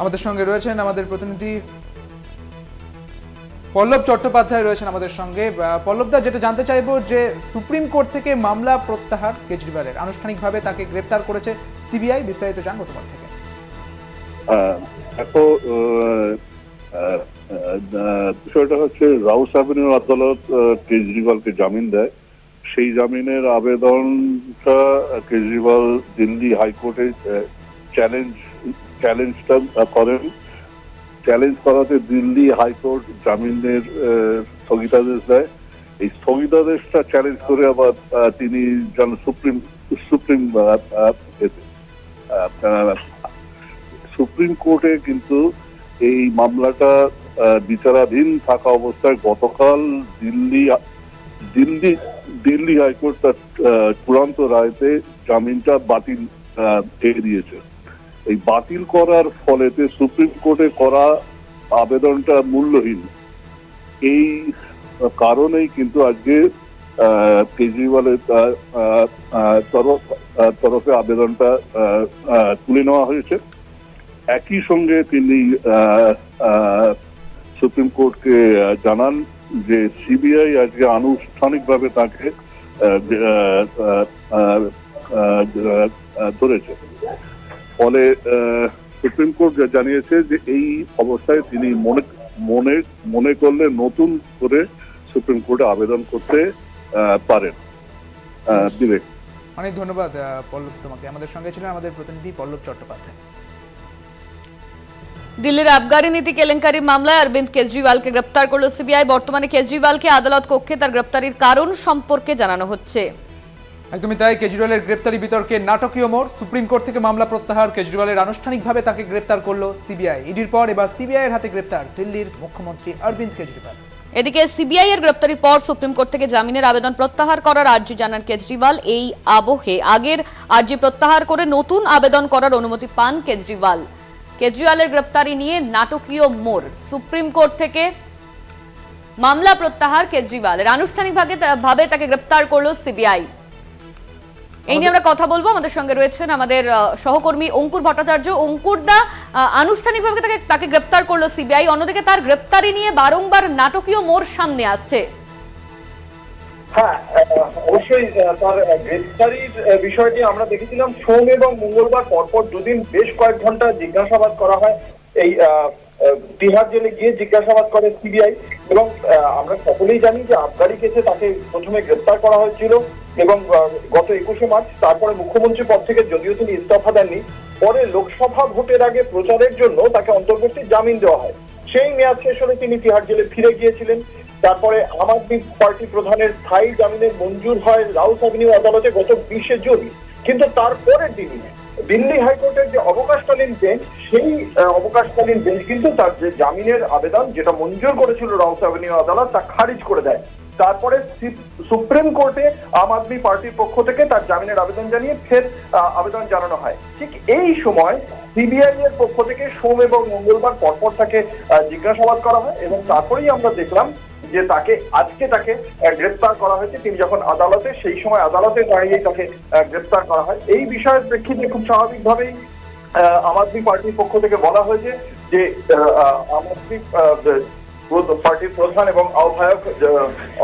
আমাদের সঙ্গে রয়েছেন আমাদের প্রতিনিধি পল্লব চট্টোপাধ্যায় রয়েছেন আমাদের সঙ্গে। পল্লবদা, যেটা জানতে চাইবো যে সুপ্রিম কোর্ট থেকে মামলা প্রত্যাহার কেজরিওয়ালের, আনুষ্ঠানিকভাবে তাকে গ্রেপ্তার করেছে সিবিআই, বিস্তারিত জানবো তোমার থেকে। বিষয়টা হচ্ছে রাউস অ্যাভিনিউ আদালত কেজরিওয়ালকে জামিন দেয়। সেই জামিনের আবেদনটা কেজরিওয়াল দিল্লি হাইকোর্টে চ্যালেঞ্জটা করেন। চ্যালেঞ্জ করাতে দিল্লি হাইকোর্ট জামিনের স্থগিতাদেশ দেয়। এই স্থগিতাদেশটা চ্যালেঞ্জ করে আবার তিনি যান সুপ্রিম কোর্টে, কিন্তু এই মামলাটা বিচারাধীন থাকা অবস্থায় গতকাল দিল্লি হাইকোর্ট তার চূড়ান্ত রায়তে জামিনটা বাতিল দিয়েছে। এই বাতিল করার ফলেতে সুপ্রিম কোর্টে করা আবেদনটা মূল্যহীন। এই কারণেই কিন্তু আজকে কেজরিওয়ালের তরফে আবেদনটা তুলে নেওয়া হয়েছে। একই সঙ্গে তিনি সুপ্রিম কোর্টকে জানান যে সিবিআই আজকে আনুষ্ঠানিকভাবে তাকে ধরেছে। ফলে সুপ্রিম কোর্ট জানিয়েছে যে এই অবস্থায় তিনি মনে করলে নতুন করে সুপ্রিম কোর্টে আবেদন করতে পারেন। বিবেক, অনেক ধন্যবাদ পল্লব তোমাকে। আমাদের সঙ্গে ছিলেন আমাদের প্রতিনিধি পল্লব চট্টোপাধ্যায়। দিল্লির আবগারি নীতি কেলেঙ্কারি মামলায় অরবিন্দ কেজরিওয়ালকে গ্রেপ্তার করল সিবিআই। বর্তমানে কেজরিওয়ালকে আদালত কক্ষে তার গ্রেপ্তারির কারণ সম্পর্কে জানানো হচ্ছে। একদমই তাই, কেজরিওয়ালের গ্রেপ্তারি বিতর্কে নাটকীয় মোড়। সুপ্রিম কোর্ট থেকে মামলা প্রত্যাহার, কেজরিওয়ালের আনুষ্ঠানিকভাবে তাকে গ্রেপ্তার করলো সিবিআই। ইডির পর এবার সিবিআই এর হাতে গ্রেপ্তার দিল্লির মুখ্যমন্ত্রী অরবিন্দ কেজরিওয়াল। এদিকে সিবিআই এর গ্রেপ্তারির পর সুপ্রিম কোর্ট থেকে জামিনের আবেদন প্রত্যাহার করার আর্জি জানান কেজরিওয়াল। এই আবহে আগের আর্জি প্রত্যাহার করে নতুন আবেদন করার অনুমতি পান কেজরিওয়াল। কেজরিওয়ালের গ্রেপ্তারি নিয়ে নাটকীয় মোড়। সুপ্রিম কোর্ট থেকে মামলা প্রত্যাহার কেজরিওয়ালের, আনুষ্ঠানিকভাবে তাকে গ্রেপ্তার করলো সিবিআই। এই নিয়ে আমরা কথা বলবো। আমাদের সঙ্গে রয়েছেন আমাদের সহকর্মী অঙ্কুর ভট্টাচার্য। অঙ্কুর দা, আনুষ্ঠানিকভাবে তাকে গ্রেপ্তার করলো সিবিআই, অন্যদিকে তার গ্রেপ্তারি নিয়ে বারংবার নাটকীয় মোড় সামনে আসছে। হ্যাঁ, অবশ্যই তার গ্রেপ্তারির বিষয়টি আমরা দেখেছিলাম সোম এবং মঙ্গলবার পরপর দুদিন বেশ কয়েক ঘন্টা জিজ্ঞাসাবাদ করা হয়। এই তিহার জেলে গিয়ে জিজ্ঞাসাবাদ করে সিবিআই। এবং আমরা সকলেই জানি যে আবগারি কেসে তাকে প্রথমে গ্রেপ্তার করা হয়েছিল এবং গত 21শে মার্চ তারপরে মুখ্যমন্ত্রী পদ থেকে যদিও তিনি ইস্তফা দেননি, পরে লোকসভা ভোটের আগে প্রচারের জন্য তাকে অন্তর্বর্তী জামিন দেওয়া হয়। সেই মেয়াদ শেষ হলে তিনি তিহার জেলে ফিরে গিয়েছিলেন তারপরে আম আদমি পার্টি প্রধানের স্থায়ী জামিনের মঞ্জুর হয় রাউস অ্যাভিনিউ আদালতে গত 20শে জুন। কিন্তু তারপরের দিনই দিল্লি হাইকোর্টের যে অবকাশকালীন বেঞ্চ, সেই অবকাশকালীন বেঞ্চ কিন্তু তার যে জামিনের আবেদন যেটা মঞ্জুর করেছিল রাউস অ্যাভিনিউ আদালত তা খারিজ করে দেয়। তারপরে সুপ্রিম কোর্টে আম আদমি পার্টির পক্ষ থেকে তার জামিনের আবেদন জানিয়ে ফের আবেদন জানানো হয়। ঠিক এই সময় সিবিআই এর পক্ষ থেকে সোম এবং মঙ্গলবার পরপর তাকে জিজ্ঞাসাবাদ করা হয় এবং তারপরেই আমরা দেখলাম যে আজকে তাকে গ্রেপ্তার করা হয়েছে। তিনি যখন আদালতে, সেই সময় আদালতে দাঁড়িয়েই তাকে গ্রেপ্তার করা হয়। এই বিষয়ের প্রেক্ষিতে খুব স্বাভাবিকভাবেই আম আদমি পার্টির পক্ষ থেকে বলা হয়েছে যে আম আদমি পার্টির প্রধান এবং আহ্বায়ক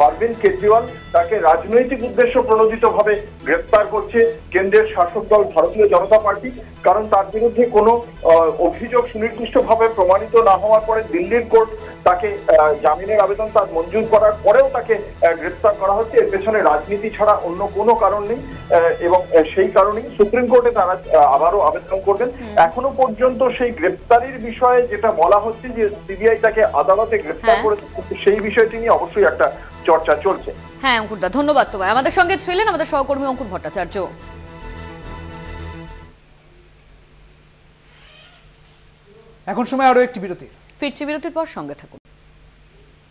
অরবিন্দ কেজরিওয়াল তাকে রাজনৈতিক উদ্দেশ্য প্রণোদিত ভাবে গ্রেপ্তার করছে কেন্দ্রের শাসক দল ভারতীয় জনতা পার্টি। কারণ তার বিরুদ্ধে কোনো অভিযোগ সুনির্দিষ্টভাবে প্রমাণিত না হওয়ার পরে দিল্লির কোর্ট তাকে জামিনের আবেদন তার মঞ্জুর করার পরেও তাকে গ্রেপ্তার করা হচ্ছে। এর পেছনে রাজনীতি ছাড়া অন্য কোনো কারণ নেই এবং সেই কারণেই সুপ্রিম কোর্টে তারা আবারও আবেদন করবেন। এখনো পর্যন্ত সেই গ্রেপ্তারির বিষয়ে যেটা বলা হচ্ছে যে সিবিআই তাকে আদালতে গ্রেপ্তার করেছে, কিন্তু সেই বিষয়টি নিয়ে অবশ্যই একটা চর্চা চলছে। হ্যাঁ অঙ্কুরদা, ধন্যবাদ তোমায়। আমাদের সঙ্গে ছিলেন আমাদের সহকর্মী অঙ্কুর ভট্টাচার্য। এখন সময় আরো একটি বিরতি, ফিরছি বিরতির পর সঙ্গে থাকুন।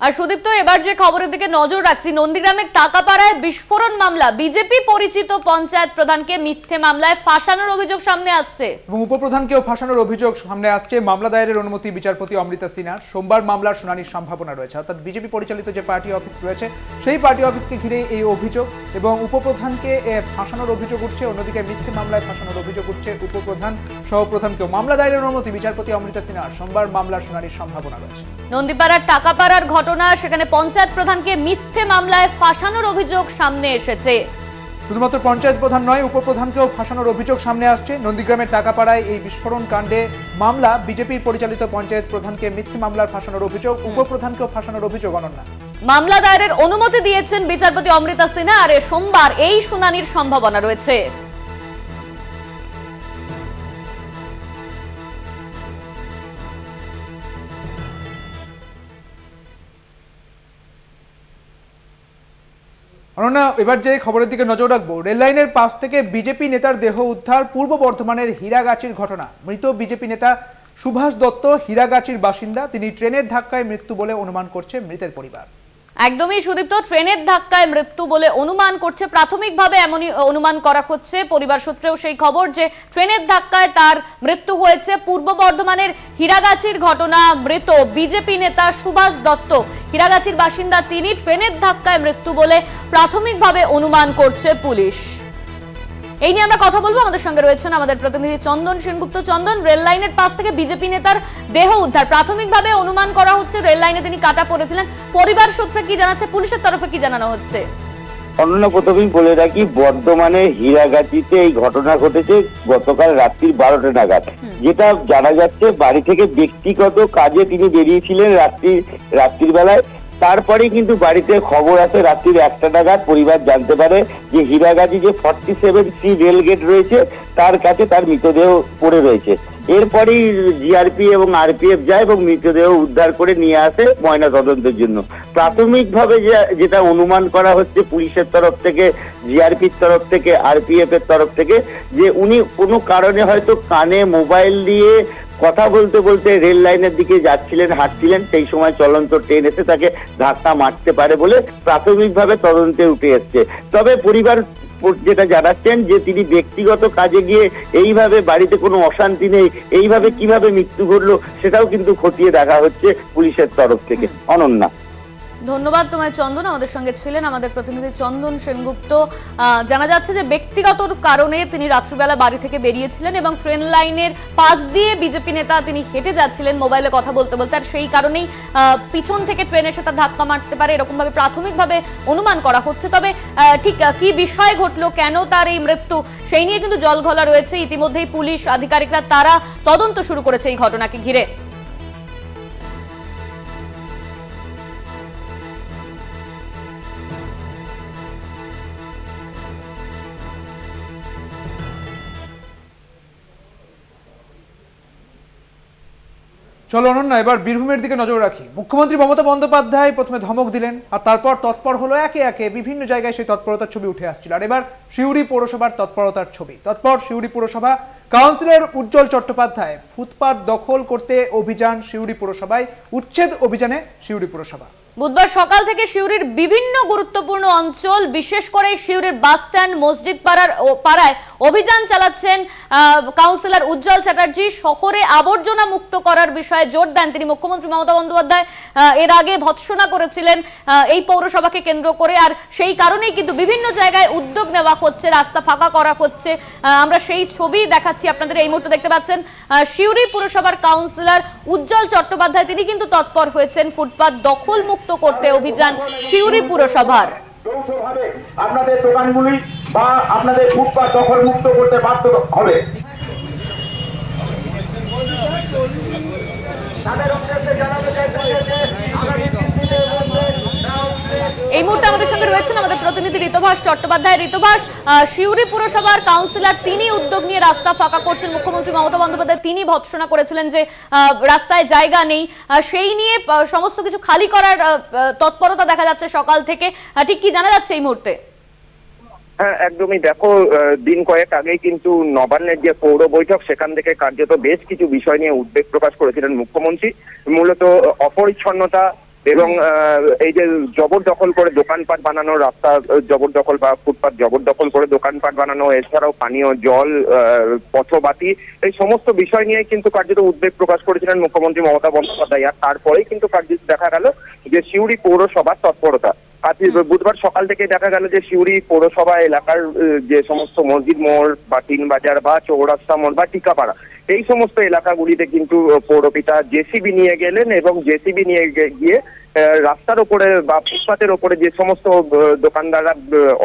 আর সুদীপ্ত, এবার যে খবরের দিকে নজর রাখছি, নন্দীগ্রামের টাকাপাড়ায় বিস্ফোরণ মামলা, বিজেপি পরিচিত পঞ্চায়েত প্রধানকে মিথ্যে মামলায় ফাঁসানোর অভিযোগ সামনে আসছে এবং উপপ্রধানকেও ফাঁসানোর অভিযোগ সামনে আসছে। মামলা দায়েরের অনুমতি বিচারপতি অমৃতা সিনহার। সোমবার মামলার শুনানির সম্ভাবনা রয়েছে। অর্থাৎ বিজেপি পরিচালিত যে পার্টি অফিস রয়েছে সেই পার্টি অফিসকে ঘিরে এই অভিযোগ এবং উপপ্রধানকে ফাঁসানোর অভিযোগ উঠছে, অন্যদিকে মিথ্যে মামলায় ফাঁসানোর অভিযোগ উঠছে উপপ্রধান সহপ্রধানকেও। মামলা দায়েরের অনুমতি বিচারপতি অমৃতা সিনহার। সোমবার মামলার শুনানির সম্ভাবনা রয়েছে। নন্দীপাড়ার টাকাপাড়ার ঘটনা, সেখানে পঞ্চায়েত প্রধানকে মিথ্যে মামলায় ফাঁসানোর অভিযোগ সামনে এসেছে। শুধুমাত্র পঞ্চায়েত প্রধান নয়, উপপ্রধানকেও ফাঁসানোর অভিযোগ সামনে আসছে। নন্দীগ্রামের টাকাপাড়ায় এই বিস্ফোরণ কাণ্ডে মামলা, বিজেপির পরিচালিত পঞ্চায়েত প্রধানকে মিথ্যে মামলার ফাঁসানোর অভিযোগ, উপপ্রধানকেও ফাঁসানোর অভিযোগ। অনন্যা, মামলা দায়েরের অনুমতি দিয়েছেন বিচারপতি অমৃতা সিনহা, আর সোমবার এই শুনানির সম্ভাবনা রয়েছে। অনন্যা, এবার যে খবরের দিকে নজর রাখবো, রেল লাইনের পাশ থেকে বিজেপি নেতার দেহ উদ্ধার। পূর্ব বর্ধমানের হীরাগাছির ঘটনা। মৃত বিজেপি নেতা সুভাষ দত্ত হীরাগাছির বাসিন্দা। তিনি ট্রেনের ধাক্কায় মৃত্যু বলে অনুমান করছে মৃতের পরিবার। একদমই সুদীপ্ত, ট্রেনের ধাক্কায় মৃত্যু বলে অনুমান করছে, প্রাথমিকভাবে এমনই অনুমান করা হচ্ছে। পরিবার সূত্রেও সেই খবর যে ট্রেনের ধাক্কায় তার মৃত্যু হয়েছে। পূর্ব বর্ধমানের হীরাগাছির ঘটনা, মৃত বিজেপি নেতা সুভাষ দত্ত হীরাগাছির বাসিন্দা, তিনি ট্রেনের ধাক্কায় মৃত্যু বলে প্রাথমিকভাবে অনুমান করছে পুলিশ। এই নিয়ে আমরা কথা বলবো। আমাদের সঙ্গে রয়েছেন আমাদের প্রতিনিধি চন্দন সেনগুপ্ত। চন্দন, রেল লাইনের পাশ থেকে বিজেপি নেতার দেহ উদ্ধার, প্রাথমিকভাবে অনুমান করা হচ্ছে রেল লাইনে তিনি কাটা পড়েছিলেন। পরিবার সূত্রে কি জানাচ্ছে, পুলিশের তরফে কি জানানো হচ্ছে? অন্য প্রথমেই বলে রাখি, বর্ধমানে হীরাগাছিতে এই ঘটনা ঘটেছে গতকাল রাত্রি 12টা নাগাদ। যেটা জানা যাচ্ছে, বাড়ি থেকে ব্যক্তিগত কাজে তিনি বেরিয়েছিলেন রাত্রির বেলায়। তারপরে কিন্তু বাড়িতে খবর আসে রাত্রির 1টা নাগাদ। পরিবার জানতে পারে যে হীরাগাছি যে 47C রেল গেট রয়েছে তার কাছে তার মৃতদেহ পড়ে রয়েছে। এরপরেই জিআরপি এবং আরপিএফ যায় এবং মৃতদেহ উদ্ধার করে নিয়ে আসে ময়না তদন্তের জন্য। প্রাথমিকভাবে যেটা অনুমান করা হচ্ছে পুলিশের তরফ থেকে, জিআরপির তরফ থেকে, আরপিএফ এর তরফ থেকে, যে উনি কোনো কারণে হয়তো কানে মোবাইল দিয়ে কথা বলতে বলতে রেল লাইনের দিকে যাচ্ছিলেন, হাঁটছিলেন, সেই সময় চলন্ত ট্রেন এসে তাকে ধাক্কা মারতে পারে বলে প্রাথমিকভাবে তদন্তে উঠে এসছে। তবে পরিবার যেটা জানাচ্ছেন যে তিনি ব্যক্তিগত কাজে গিয়ে এইভাবে, বাড়িতে কোনো অশান্তি নেই, এইভাবে কিভাবে মৃত্যু ঘটলো সেটাও কিন্তু খতিয়ে দেখা হচ্ছে পুলিশের তরফ থেকে। অনন্যা, ধন্যবাদ তোমায় চন্দন। আমাদের সঙ্গে ছিলেন আমাদের প্রতিনিধি চন্দন সেনগুপ্ত। জানা যাচ্ছে যে ব্যক্তিগত কারণে তিনি রাত্রিবেলা বাড়ি থেকে বেরিয়েছিলেন এবং ট্রেন লাইনের পাশ দিয়ে বিজেপি নেতা তিনি হেঁটে যাচ্ছিলেন মোবাইলে কথা বলতে বলতে, আর সেই কারণেই পিছন থেকে ট্রেন এসে তার ধাক্কা মারতে পারে, এরকমভাবে প্রাথমিকভাবে অনুমান করা হচ্ছে। তবে ঠিক কি বিষয় ঘটলো, কেন তার এই মৃত্যু, সেই নিয়ে কিন্তু জলঘোলা রয়েছে। ইতিমধ্যেই পুলিশ আধিকারিকরা তারা তদন্ত শুরু করেছে এই ঘটনাকে ঘিরে। চলো অনন্যা, এবার বীরভূমের দিকে নজর রাখি। মুখ্যমন্ত্রী মমতা বন্দ্যোপাধ্যায় প্রথমে ধমক দিলেন আর তারপর তৎপর হলো একে একে বিভিন্ন জায়গায় সেই তৎপরতার ছবি উঠে আসছিল। আর এবার সিউড়ি পৌরসভার তৎপরতার ছবি। তৎপর সিউড়ি পৌরসভা কাউন্সিলর উজ্জ্বল চট্টোপাধ্যায় ফুটপাত দখল করতে অভিযান সিউড়ি পৌরসভায়, উচ্ছেদ অভিযানে সিউড়ি পৌরসভা। বুধবার সকাল থেকে সিউড়ির বিভিন্ন গুরুত্বপূর্ণ অঞ্চল, বিশেষ করে সিউড়ির বাস স্ট্যান্ড, মসজিদ পাড়ায় অভিযান চালাচ্ছেন কাউন্সিলর উজ্জ্বল চ্যাটার্জি। শহরে আবর্জনা মুক্ত করার বিষয়ে জোর দেন তিনি। মুখ্যমন্ত্রী মমতা বন্দ্যোপাধ্যায় এর আগে ভৎসনা করেছিলেন এই পৌরসভাকে কেন্দ্র করে, আর সেই কারণেই কিন্তু বিভিন্ন জায়গায় উদ্যোগ নেওয়া হচ্ছে, রাস্তা ফাঁকা করা হচ্ছে। আমরা সেই ছবি দেখাচ্ছি আপনাদের। এই মুহূর্তে দেখতে পাচ্ছেন সিউড়ি পুরসভার কাউন্সিলর উজ্জ্বল চট্টোপাধ্যায়, তিনি কিন্তু তৎপর হয়েছেন ফুটপাত দখল মুক্ত করতে অভিযান সিউড়ি পুরসভার। যৌথভাবে আপনাদের দোকানগুলি বা আপনাদের ফুটপাত দখল মুক্ত করতে বাধ্য হবে। এই মুহূর্তে আমাদের সঙ্গে রয়েছেন আমাদের প্রতিনিধি ঋতভাস চট্টোপাধ্যায়। ঋতভাস, সিউড়ি পুরসভার কাউন্সিলর তিনি উদ্যোগ নিয়ে রাস্তা ফাঁকা করছেন। মুখ্যমন্ত্রী মমতা বন্দ্যোপাধ্যায় তিনি ভৎসনা করেছিলেন যে রাস্তায় জায়গা নেই, সেই নিয়ে সমস্ত কিছু খালি করার তৎপরতা দেখা যাচ্ছে সকাল থেকে। ঠিক কি জানা যাচ্ছে এই মুহূর্তে? হ্যাঁ, একদমই। দেখো, দিন কয়েক আগেই কিন্তু নবান্নের যে পৌর বৈঠক, সেখান থেকে কার্যত বেশ কিছু বিষয় নিয়ে উদ্বেগ প্রকাশ করেছিলেন মুখ্যমন্ত্রী। মূলত অপরিচ্ছন্নতা এবং এই যে জবরদখল করে দোকানপাট বানানো, রাস্তা জবরদখল বা ফুটপাত জবরদখল করে দোকানপাট বানানো, এছাড়াও পানীয় জল, পথবাতি, এই সমস্ত বিষয় নিয়ে কিন্তু কার্যত উদ্বেগ প্রকাশ করেছিলেন মুখ্যমন্ত্রী মমতা বন্দ্যোপাধ্যায়। আর তারপরেই কিন্তু কার্যত দেখা গেল যে সিউড়ি পৌরসভার তৎপরতা। আজ বুধবার সকাল থেকে দেখা গেল যে সিউড়ি পৌরসভা এলাকার যে সমস্ত মসজিদ মোড় বা তিন বাজার বা চৌরাস্তা মোড় বা টিকাপাড়া, এই সমস্ত এলাকাগুলিতে কিন্তু পৌরপিতা জেসিবি নিয়ে গেলেন এবং জেসিবি নিয়ে গিয়ে রাস্তার ওপরে বা ফুটপাতের ওপরে যে সমস্ত দোকানদাররা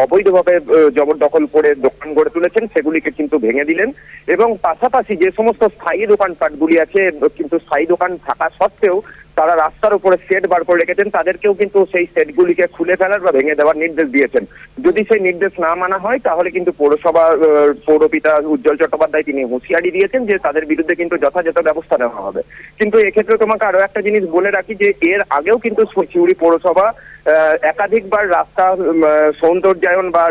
অবৈধভাবে জবরদখল করে দোকান গড়ে তুলেছেন সেগুলিকে কিন্তু ভেঙে দিলেন। এবং পাশাপাশি যে সমস্ত স্থায়ী দোকানপাটগুলি আছে, কিন্তু স্থায়ী দোকান থাকা সত্ত্বেও তারা রাস্তার উপরে সেট বার করে রেখেছেন, তাদেরকেও কিন্তু সেই সেটগুলিকে খুলে ফেলার বা ভেঙে দেওয়ার নির্দেশ দিয়েছেন। যদি সেই নির্দেশ না মানা হয় তাহলে কিন্তু পৌরপিতা উজ্জ্বল চট্টোপাধ্যায় তিনি হুঁশিয়ারি দিয়েছেন যে তাদের বিরুদ্ধে কিন্তু যথাযথ ব্যবস্থা নেওয়া হবে। কিন্তু এক্ষেত্রে তোমাকে আরো একটা জিনিস বলে রাখি যে এর আগেও কিন্তু সিউড়ি পৌরসভা একাধিকবার রাস্তা সৌন্দর্যায়ন বা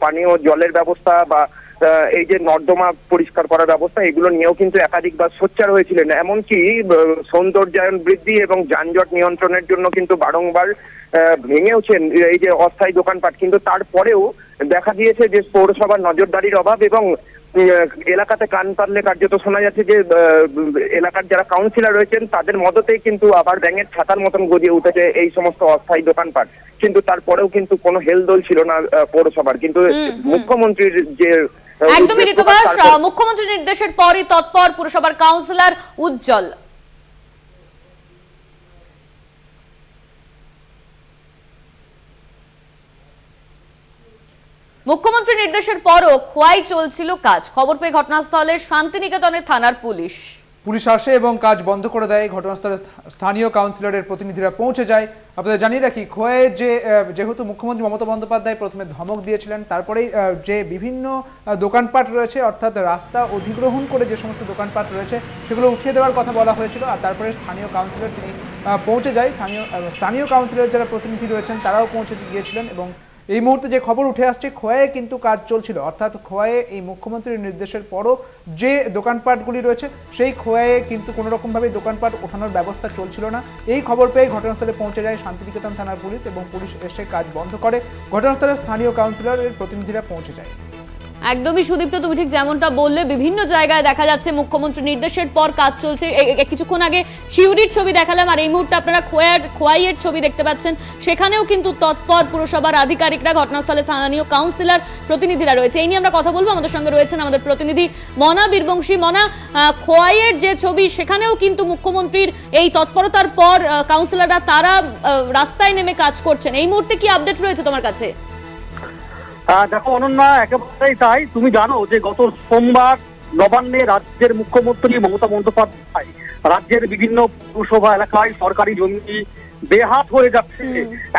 পানীয় জলের ব্যবস্থা বা এই যে নর্দমা পরিষ্কার করার ব্যবস্থা, এগুলো নিয়েও কিন্তু একাধিকবার সোচ্চার হয়েছিলেন। এমনকি সৌন্দর্যায়ন বৃদ্ধি এবং যানজট নিয়ন্ত্রণের জন্য কিন্তু বারংবার ভেঙেওছেন এই যে অস্থায়ী দোকানপাট। কিন্তু তারপরেও দেখা গিয়েছে যে পৌরসভার নজরদারির অভাব এবং এলাকাতে কান পাতলে কার্যত শোনা যাচ্ছে যে এলাকার যারা কাউন্সিলর রয়েছেন তাদের মদতেই কিন্তু আবার ব্যাঙের ছাতার মতন গজিয়ে উঠেছে এই সমস্ত অস্থায়ী দোকানপাট। কিন্তু তারপরেও কিন্তু কোনো হেলদোল ছিল না পৌরসভার। কিন্তু মুখ্যমন্ত্রীর যে একদমই ঋতবাস, মুখ্যমন্ত্রীর নির্দেশের পরই তৎপর পুরসভার কাউন্সিলর উজ্জ্বল। মুখ্যমন্ত্রীর নির্দেশের পরও খোয়াই চলছিল কাজ। খবর পেয়ে ঘটনাস্থলে শান্তিনিকেতনের থানার পুলিশ আসে এবং কাজ বন্ধ করে দেয়। ঘটনাস্থলে স্থানীয় কাউন্সিলরের প্রতিনিধিরা পৌঁছে যায়। আপনাদের জানিয়ে রাখি, খোয়াইয়ের যেহেতু মুখ্যমন্ত্রী মমতা বন্দ্যোপাধ্যায় প্রথমে ধমক দিয়েছিলেন, তারপরেই যে বিভিন্ন দোকানপাট রয়েছে, অর্থাৎ রাস্তা অধিগ্রহণ করে যে সমস্ত দোকানপাট রয়েছে সেগুলো উঠিয়ে দেওয়ার কথা বলা হয়েছিল। আর তারপরে স্থানীয় কাউন্সিলর তিনি পৌঁছে যায়। স্থানীয় কাউন্সিলর যারা প্রতিনিধি রয়েছেন তারাও পৌঁছে গিয়েছিলেন। এবং এই মুহূর্তে যে খবর উঠে আসছে, খোয়াইয়ে কিন্তু কাজ চলছিল, অর্থাৎ খোয়াইয়ে এই মুখ্যমন্ত্রীর নির্দেশের পরও যে দোকানপাটগুলি রয়েছে সেই খোয়াইয়ে কিন্তু কোনো রকমভাবে দোকানপাট ওঠানোর ব্যবস্থা চলছিল না। এই খবর পেয়ে ঘটনাস্থলে পৌঁছে যায় শান্তিনিকেতন থানার পুলিশ এবং পুলিশ এসে কাজ বন্ধ করে। ঘটনাস্থলে স্থানীয় কাউন্সিলরের প্রতিনিধিরা পৌঁছে যায়। একদমই সুদীপ্ত, তুমি ঠিক যেমনটা বললে, বিভিন্ন জায়গায় দেখা যাচ্ছে মুখ্যমন্ত্রীর নির্দেশের পর কাজ চলছে। কিছুক্ষণ আগে সিউড়ির ছবি দেখালাম, আর এই মুহূর্তে আপনারা খোয়াইয়ের ছবি দেখতে পাচ্ছেন। সেখানেও কিন্তু তৎপর পুরসভার আধিকারিকরা, ঘটনাস্থলে স্থানীয় কাউন্সিলর প্রতিনিধিরা রয়েছে। এই নিয়ে আমরা কথা বলবো। আমাদের সঙ্গে রয়েছেন আমাদের প্রতিনিধি মনা বীরবংশী। মনা, খোয়াইয়ের যে ছবি সেখানেও কিন্তু মুখ্যমন্ত্রীর এই তৎপরতার পর কাউন্সিলররা তারা রাস্তায় নেমে কাজ করছেন। এই মুহূর্তে কি আপডেট রয়েছে তোমার কাছে? দেখো অনন্যা, একেবারেই তাই। তুমি জানো যে গত সোমবার নবান্নে রাজ্যের মুখ্যমন্ত্রী মমতা বন্দ্যোপাধ্যায় রাজ্যের বিভিন্ন পৌরসভা এলাকায় সরকারি জমি বেহাত হয়ে যাচ্ছে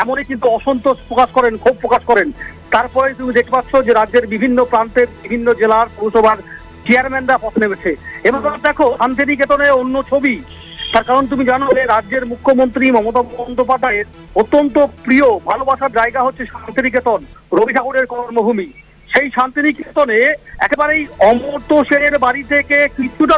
এমনই কিন্তু অসন্তোষ প্রকাশ করেন, ক্ষোভ প্রকাশ করেন। তারপরে তুমি দেখতে পাচ্ছ যে রাজ্যের বিভিন্ন প্রান্তের বিভিন্ন জেলার পৌরসভার চেয়ারম্যানরা পথে নেমেছে। এবার দেখো শান্তিনিকেতনে অন্য ছবি, তার কারণ তুমি জানো যে রাজ্যের মুখ্যমন্ত্রী মমতা বন্দ্যোপাধ্যায়ের অত্যন্ত প্রিয় ভালোবাসার জায়গা হচ্ছে শান্তিনিকেতন, রবি ঠাকুরের কর্মভূমি। সেই শান্তিনিকেতনে একেবারেই অমর্ত্য সেনের বাড়ি থেকে কিছুটা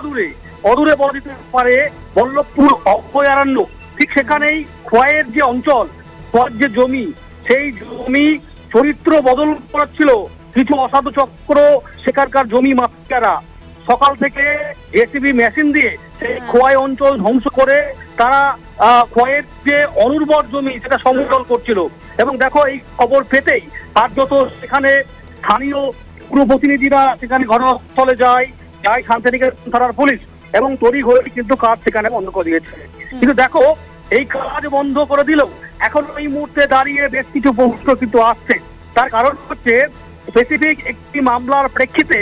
অদূরে বলা যেতে পারে বল্লভপুর অভয়ারণ্য। ঠিক সেখানেই খোয়াইয়ের যে অঞ্চল, খোয়ার যে জমি, সেই জমি চরিত্র বদল করাচ্ছিল কিছু অসাধু চক্র, সেখানকার জমি মাফিয়ারা। সকাল থেকে জেসিবি মেশিন দিয়ে সেই খোয়াই অঞ্চল ধ্বংস করে তারা খোয়াইয়ের যে অনুর্বর জমি সেটা সমতল করছিল। এবং দেখো, এই খবর পেতেই কার্যত সেখানে স্থানীয় পুর প্রতিনিধিরা সেখানে ঘটনাস্থলে যায় শান্তিনিকেতন থানার পুলিশ, এবং তড়িঘড়ি কিন্তু কাজ সেখানে বন্ধ করে দিয়েছে। কিন্তু দেখো, এই কাজ বন্ধ করে দিলেও এখন এই মুহূর্তে দাঁড়িয়ে বেশ কিছু প্রশ্ন কিন্তু আসছে। তার কারণ হচ্ছে স্পেসিফিক একটি মামলার প্রেক্ষিতে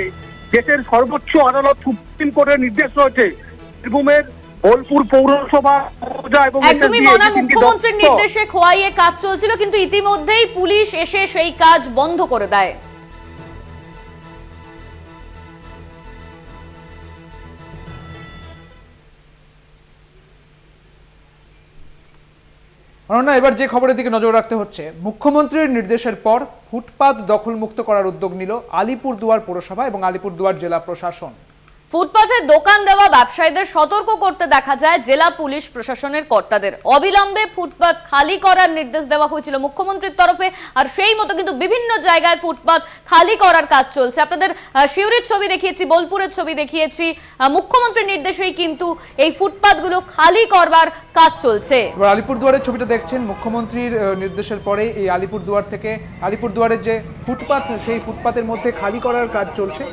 দেশের সর্বোচ্চ আদালত সুপ্রিম কোর্টের নির্দেশ রয়েছে বীরভূমের বোলপুর পৌরসভা এবং মুখ্যমন্ত্রীর নির্দেশে খোয়াইয়ে কাজ চলছিল, কিন্তু ইতিমধ্যেই পুলিশ এসে সেই কাজ বন্ধ করে দেয়। অনন্যা, এবার যে খবরের দিকে নজর রাখতে হচ্ছে, মুখ্যমন্ত্রীর নির্দেশের পর ফুটপাত দখলমুক্ত করার উদ্যোগ নিল আলিপুরদুয়ার পৌরসভা এবং আলিপুরদুয়ার জেলা প্রশাসন। ফুটপাথে দোকান দেওয়া ব্যবসায়ীদের সতর্ক করতে দেখা যায় জেলা পুলিশ প্রশাসনের কর্তাদের। অবিলম্বে ফুটপাথ খালি করার নির্দেশ দেওয়া হয়েছিল মুখ্যমন্ত্রীর তরফে, আর সেই মতো কিন্তু বিভিন্ন জায়গায় ফুটপাথ খালি করার কাজ চলছে। আপনাদের সিউড়ির ছবি দেখিয়েছি, বোলপুরের ছবি দেখিয়েছি। মুখ্যমন্ত্রীর নির্দেশেই কিন্তু এই ফুটপাথগুলো খালি করবার কাজ চলছে। এবার আলিপুরদুয়ারের ছবিটা দেখছেন, মুখ্যমন্ত্রীর নির্দেশের পরে এই আলিপুরদুয়ারের যে ফুটপাথ, সেই ফুটপাথের মধ্যে খালি করার কাজ চলছে।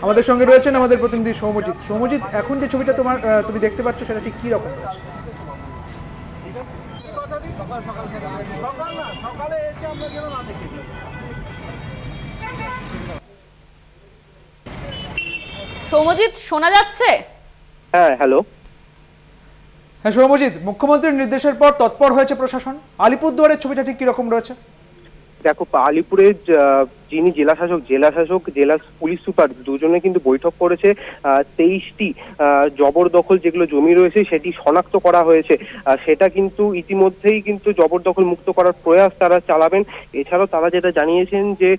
আমাদের সঙ্গে রয়েছেন আমাদের প্রতিনিধি সৌমজিৎ। সৌমজিৎ, এখন যে ছবিটা তুমি দেখতে পাচ্ছ সেটা ঠিক কি রকম রয়েছে? সৌমজিৎ, শোনা যাচ্ছে? হ্যাঁ, হ্যালো। হ্যাঁ সৌমজিৎ, মুখ্যমন্ত্রীর নির্দেশের পর তৎপর হয়েছে প্রশাসন। আলিপুরদুয়ারের ছবিটা ঠিক কি রকম রয়েছে? দেখো, আলিপুরের যিনি জেলাশাসক, জেলা পুলিশ সুপার দুজনে কিন্তু বৈঠক করেছে। 23টি জবরদখল যেগুলো জমি রয়েছে সেটি শনাক্ত করা হয়েছে। সেটা কিন্তু ইতিমধ্যেই কিন্তু জবরদখল মুক্ত করার প্রয়াস তারা চালাবেন। এছাড়াও তারা যেটা জানিয়েছেন যে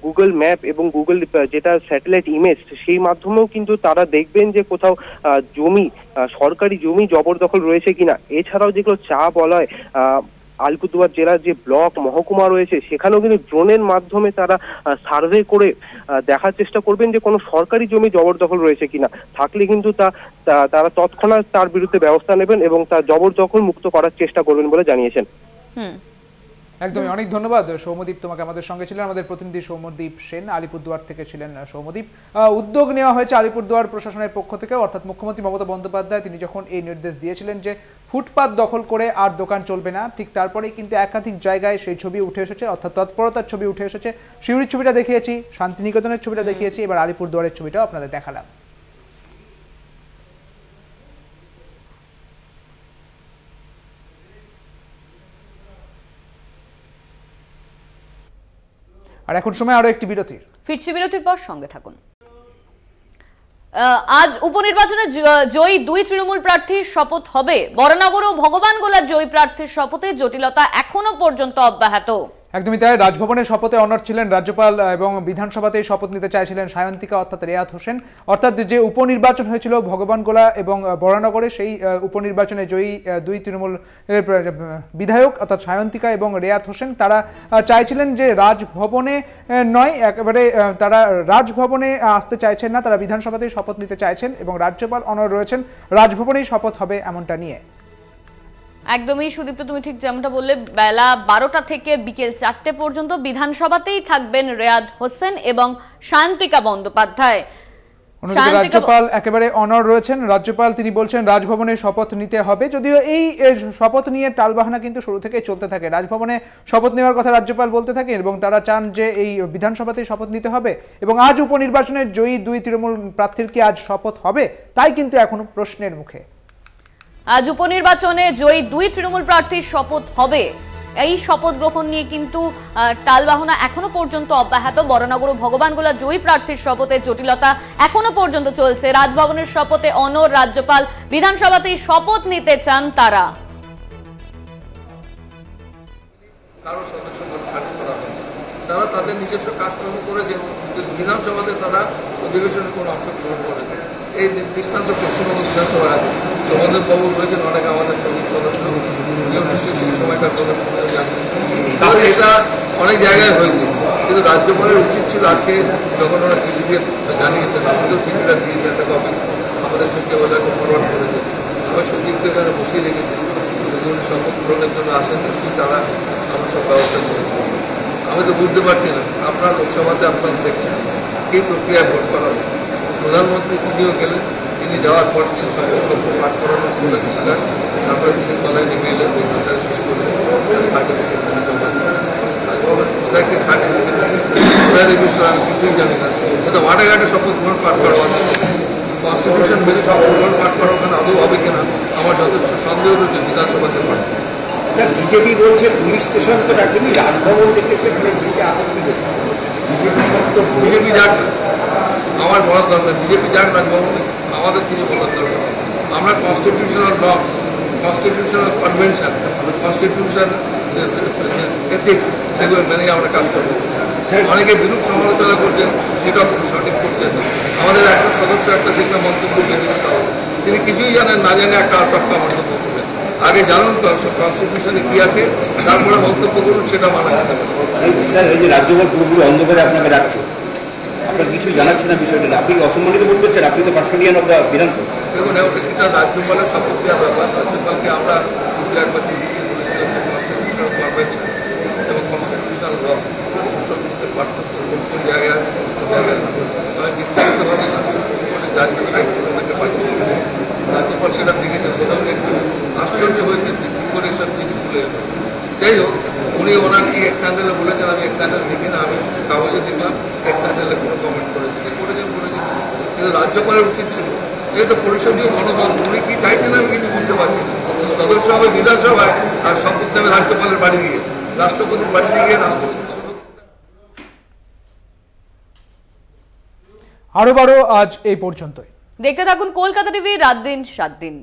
গুগল ম্যাপ এবং গুগল যেটা স্যাটেলাইট ইমেজ, সেই মাধ্যমেও কিন্তু তারা দেখবেন যে কোথাও জমি, সরকারি জমি জবরদখল রয়েছে কিনা। এছাড়াও যেগুলো চা বলয়, আলিপুরদুয়ার জেলার যে ব্লক মহকুমা রয়েছে সেখানেও কিন্তু ড্রোনের মাধ্যমে তারা সার্ভে করে দেখার চেষ্টা করবেন যে কোনো সরকারি জমি জবরদখল রয়েছে কিনা। থাকলে কিন্তু তারা তৎক্ষণাৎ তার বিরুদ্ধে ব্যবস্থা নেবেন এবং তার জবরদখল মুক্ত করার চেষ্টা করবেন বলে জানিয়েছেন। একদমই, অনেক ধন্যবাদ সৌমদীপ, তোমাকে আমাদের সঙ্গে ছিলেন আমাদের প্রতিনিধি সৌমদীপ সেন, আলিপুরদুয়ার থেকে ছিলেন সৌমদীপ। উদ্যোগ নেওয়া হয়েছে আলিপুরদুয়ার প্রশাসনের পক্ষ থেকে, অর্থাৎ মুখ্যমন্ত্রী মমতা বন্দ্যোপাধ্যায় তিনি যখন এই নির্দেশ দিয়েছিলেন যে ফুটপাত দখল করে আর দোকান চলবে না, ঠিক তারপরেই কিন্তু একাধিক জায়গায় সেই ছবি উঠে এসেছে, অর্থাৎ তৎপরতার ছবি উঠে এসেছে। সিউড়ির ছবিটা দেখিয়েছি, শান্তিনিকেতনের ছবিটা দেখিয়েছি, এবার আলিপুরদুয়ারের ছবিটাও আপনাদের দেখালাম। আর এখন সময় আরো একটি বিরতির। ফিরছি বিরতির পর, সঙ্গে থাকুন। আজ উপনির্বাচনে জয়ী 2 তৃণমূল প্রার্থীর শপথ হবে। বরানগর ও ভগবানগোলার জয়ী প্রার্থীর শপথে জটিলতা এখনো পর্যন্ত অব্যাহত। একদমই তাই, রাজভবনের শপথে অনড় ছিলেন রাজ্যপাল এবং বিধানসভাতেই শপথ নিতে চাইছিলেন সায়ন্তিকা অর্থাৎ রেয়াত হোসেন। অর্থাৎ যে উপনির্বাচন হয়েছিল ভগবানগোলা এবং বরানগরে, সেই উপনির্বাচনে জয়ী 2 তৃণমূল বিধায়ক অর্থাৎ সায়ন্তিকা এবং রেয়াত হোসেন তারা চাইছিলেন যে রাজভবনে নয়, একেবারে তারা রাজভবনে আসতে চাইছেন না, তারা বিধানসভাতেই শপথ নিতে চাইছেন এবং রাজ্যপাল অনড় রয়েছেন রাজভবনেই শপথ হবে এমনটা নিয়ে। একদমই সুদীপ্ত, তুমি ঠিক যেমনটা বললে, বেলা 12টা থেকে বিকেল 4টে পর্যন্ত বিধানসভাতেই থাকবেন রেয়াত হোসেন এবং শান্তিকা বন্দ্যোপাধ্যায়। রাজ্যপাল একেবারে অনড় রয়েছেন। রাজ্যপাল তিনি বলছেন রাজভবনে শপথ নিতে হবে, যদিও এই শপথ নিয়ে টালবাহানা কিন্তু শুরু থেকেই চলতে থাকে। রাজভবনে শপথ নেওয়ার কথা রাজ্যপাল বলতে থাকেন এবং তারা চান যে এই বিধানসভাতেই শপথ নিতে হবে। এবং আজ উপনির্বাচনের জয়ী 2 তৃণমূল প্রার্থীর কি আজ শপথ হবে, তাই কিন্তু এখনো প্রশ্নের মুখে। আজ উপনির্বাচনে জয়ী 2 তৃণমূল প্রার্থীর শপথ হবে, এই শপথ গ্রহণ নিয়ে কিন্তু টালবাহনা এখনো পর্যন্ত অব্যাহত। বরানগর ও ভগবানগোলা জয়ী প্রার্থীর শপথের জটিলতা এখনো পর্যন্ত চলছে। রাজভবনের শপথে অনড় রাজ্যপাল, বিধানসভাতেই শপথ নিতে চান তারা। তারা তাদের নিজস্ব কাজকর্ম করেছে, বিধানসভাতে তারা অধিবেশনে কোনো অংশগ্রহণ করেছে। এই দৃষ্টান্ত পশ্চিমবঙ্গ বিধানসভায় আছে। সৌমদেব বাবু রয়েছেন অনেক আমাদের কমিটির সদস্য, নিশ্চয়ই সেই সময়কার সদস্য জানেন। তাহলে এটা অনেক জায়গায় হয়েছে, কিন্তু রাজ্যপালের উচিত ছিল আজকে যখন ওরা চিঠি দিয়ে জানিয়েছেন, আমাদেরও চিঠিটা দিয়েছে একটা কপি, আমাদের সচিবালয়কে ফরওয়ার্ড করেছে, আমরা সচিবকে এখানে বসিয়ে রেখেছি, যদি উনি শপথ গ্রহণের জন্য আসেন নিশ্চয়ই তারা আমরা সব ব্যবস্থা করে। আমি তো বুঝতে পারছি না, আপনার লোকসভাতে আপনারা দেখছেন কী প্রক্রিয়ায় ভোট করা হবে। প্রধানমন্ত্রী তিনিও গেলেন, তিনি যাওয়ার পর তিনি সংকল্প পাঠ করানোর বলেছেন, তারপরে তিনি তলায় নেমে এলেন, রেজিস্টারে শেষ করে সার্টিফিকেট জমা দিলেন। কোথায় কি সার্টিফিকেট কোথায় রেজিস্টার আমি কিছুই জানি না। হয়তো মাঠে ঘাটে শপথ গ্রহণ পাঠ করা হবে, কনস্টিটিউশন মেনে শপথ গ্রহণ পাঠ করা ওখানে আদৌ হবে কিনা আমার যথেষ্ট সন্দেহ রয়েছে বিধানসভাতে পাঠ। স্যার বিজেপি বলছে পুলিশ স্টেশন তো ডাকেনি, রাজভবন ডেকেছে, আপত্তি করছে। বিজেপি যাক, আমার বলার দরকার, বিজেপি যাক রাজভবনে, আমাদের কিছু বলার দরকার। আমরা constitutional norms, constitutional convention, constitution ethics সেগুলো মেনেই আমরা কাজ করবো। অনেকে বিরূপ সমালোচনা করছেন, সেটা সঠিক করছেন না। আমাদের একজন সদস্য একটা দিকে মন্তব্য বেরিয়ে দিতে হবে, তিনি কিছুই জানেন না জেনে একটা আটকা মন্তব্য করবেন। আগে জানুন কনস্টিটিউশনে কি আছে, তারপরে মন্তব্য করুন, সেটা মানা যেতে পারে। স্যার এই যে রাজ্যপাল পুরোপুরি অন্ধকারে আপনাকে রাখছে, আপনার কিছু জানাচ্ছে না বিষয়টা, আপনি অসম্মানিত বোধ করছেন? আপনি তো কাস্টোডিয়ান অফ দ্য বিধানসভা। দেখুন এটা রাজ্যপালের শপথ দেওয়ার ব্যাপার। রাজ্যপালকে আমরা শুধু একবার চিঠি দিয়ে বলেছিলাম যে কনস্টিটিউশনাল কনভেনশন এবং কনস্টিটিউশনাল ল পার্থক্য কোন জায়গায় আছে, কোন জায়গায় না। আমি বিস্তারিতভাবে জাতীয় সাহিত্য ওনাকে পাঠিয়েছি, রাজ্যপাল সেটা দেখেছেন। প্রথমে একটু আশ্চর্য হয়েছে যে কী করে এসব জিনিসগুলো এলো। যাই হোক, উনি ওনার কি এক্স হ্যান্ডেলে বলেছেন, আমি এক্স হ্যান্ডেল দেখি না, আমি কাগজে দেখলাম এক্স হ্যান্ডেলে কোনো কমেন্ট করেছে, করেছেন। কিন্তু রাজ্যপালের উচিত ছিল, এই তো পরিষদীয় গণতন্ত্র, উনি কি চাইছেন আমি কিছু বুঝতে পারছি না। সদস্য হবে বিধানসভায় আর শপথ নেবে রাজ্যপালের বাড়ি গিয়ে, রাষ্ট্রপতির বাড়িতে গিয়ে রাষ্ট্রপতি। আরো আজ এই পর্যন্তই। দেখতে থাকুন কলকাতা টিভি, রাত দিন 7 দিন।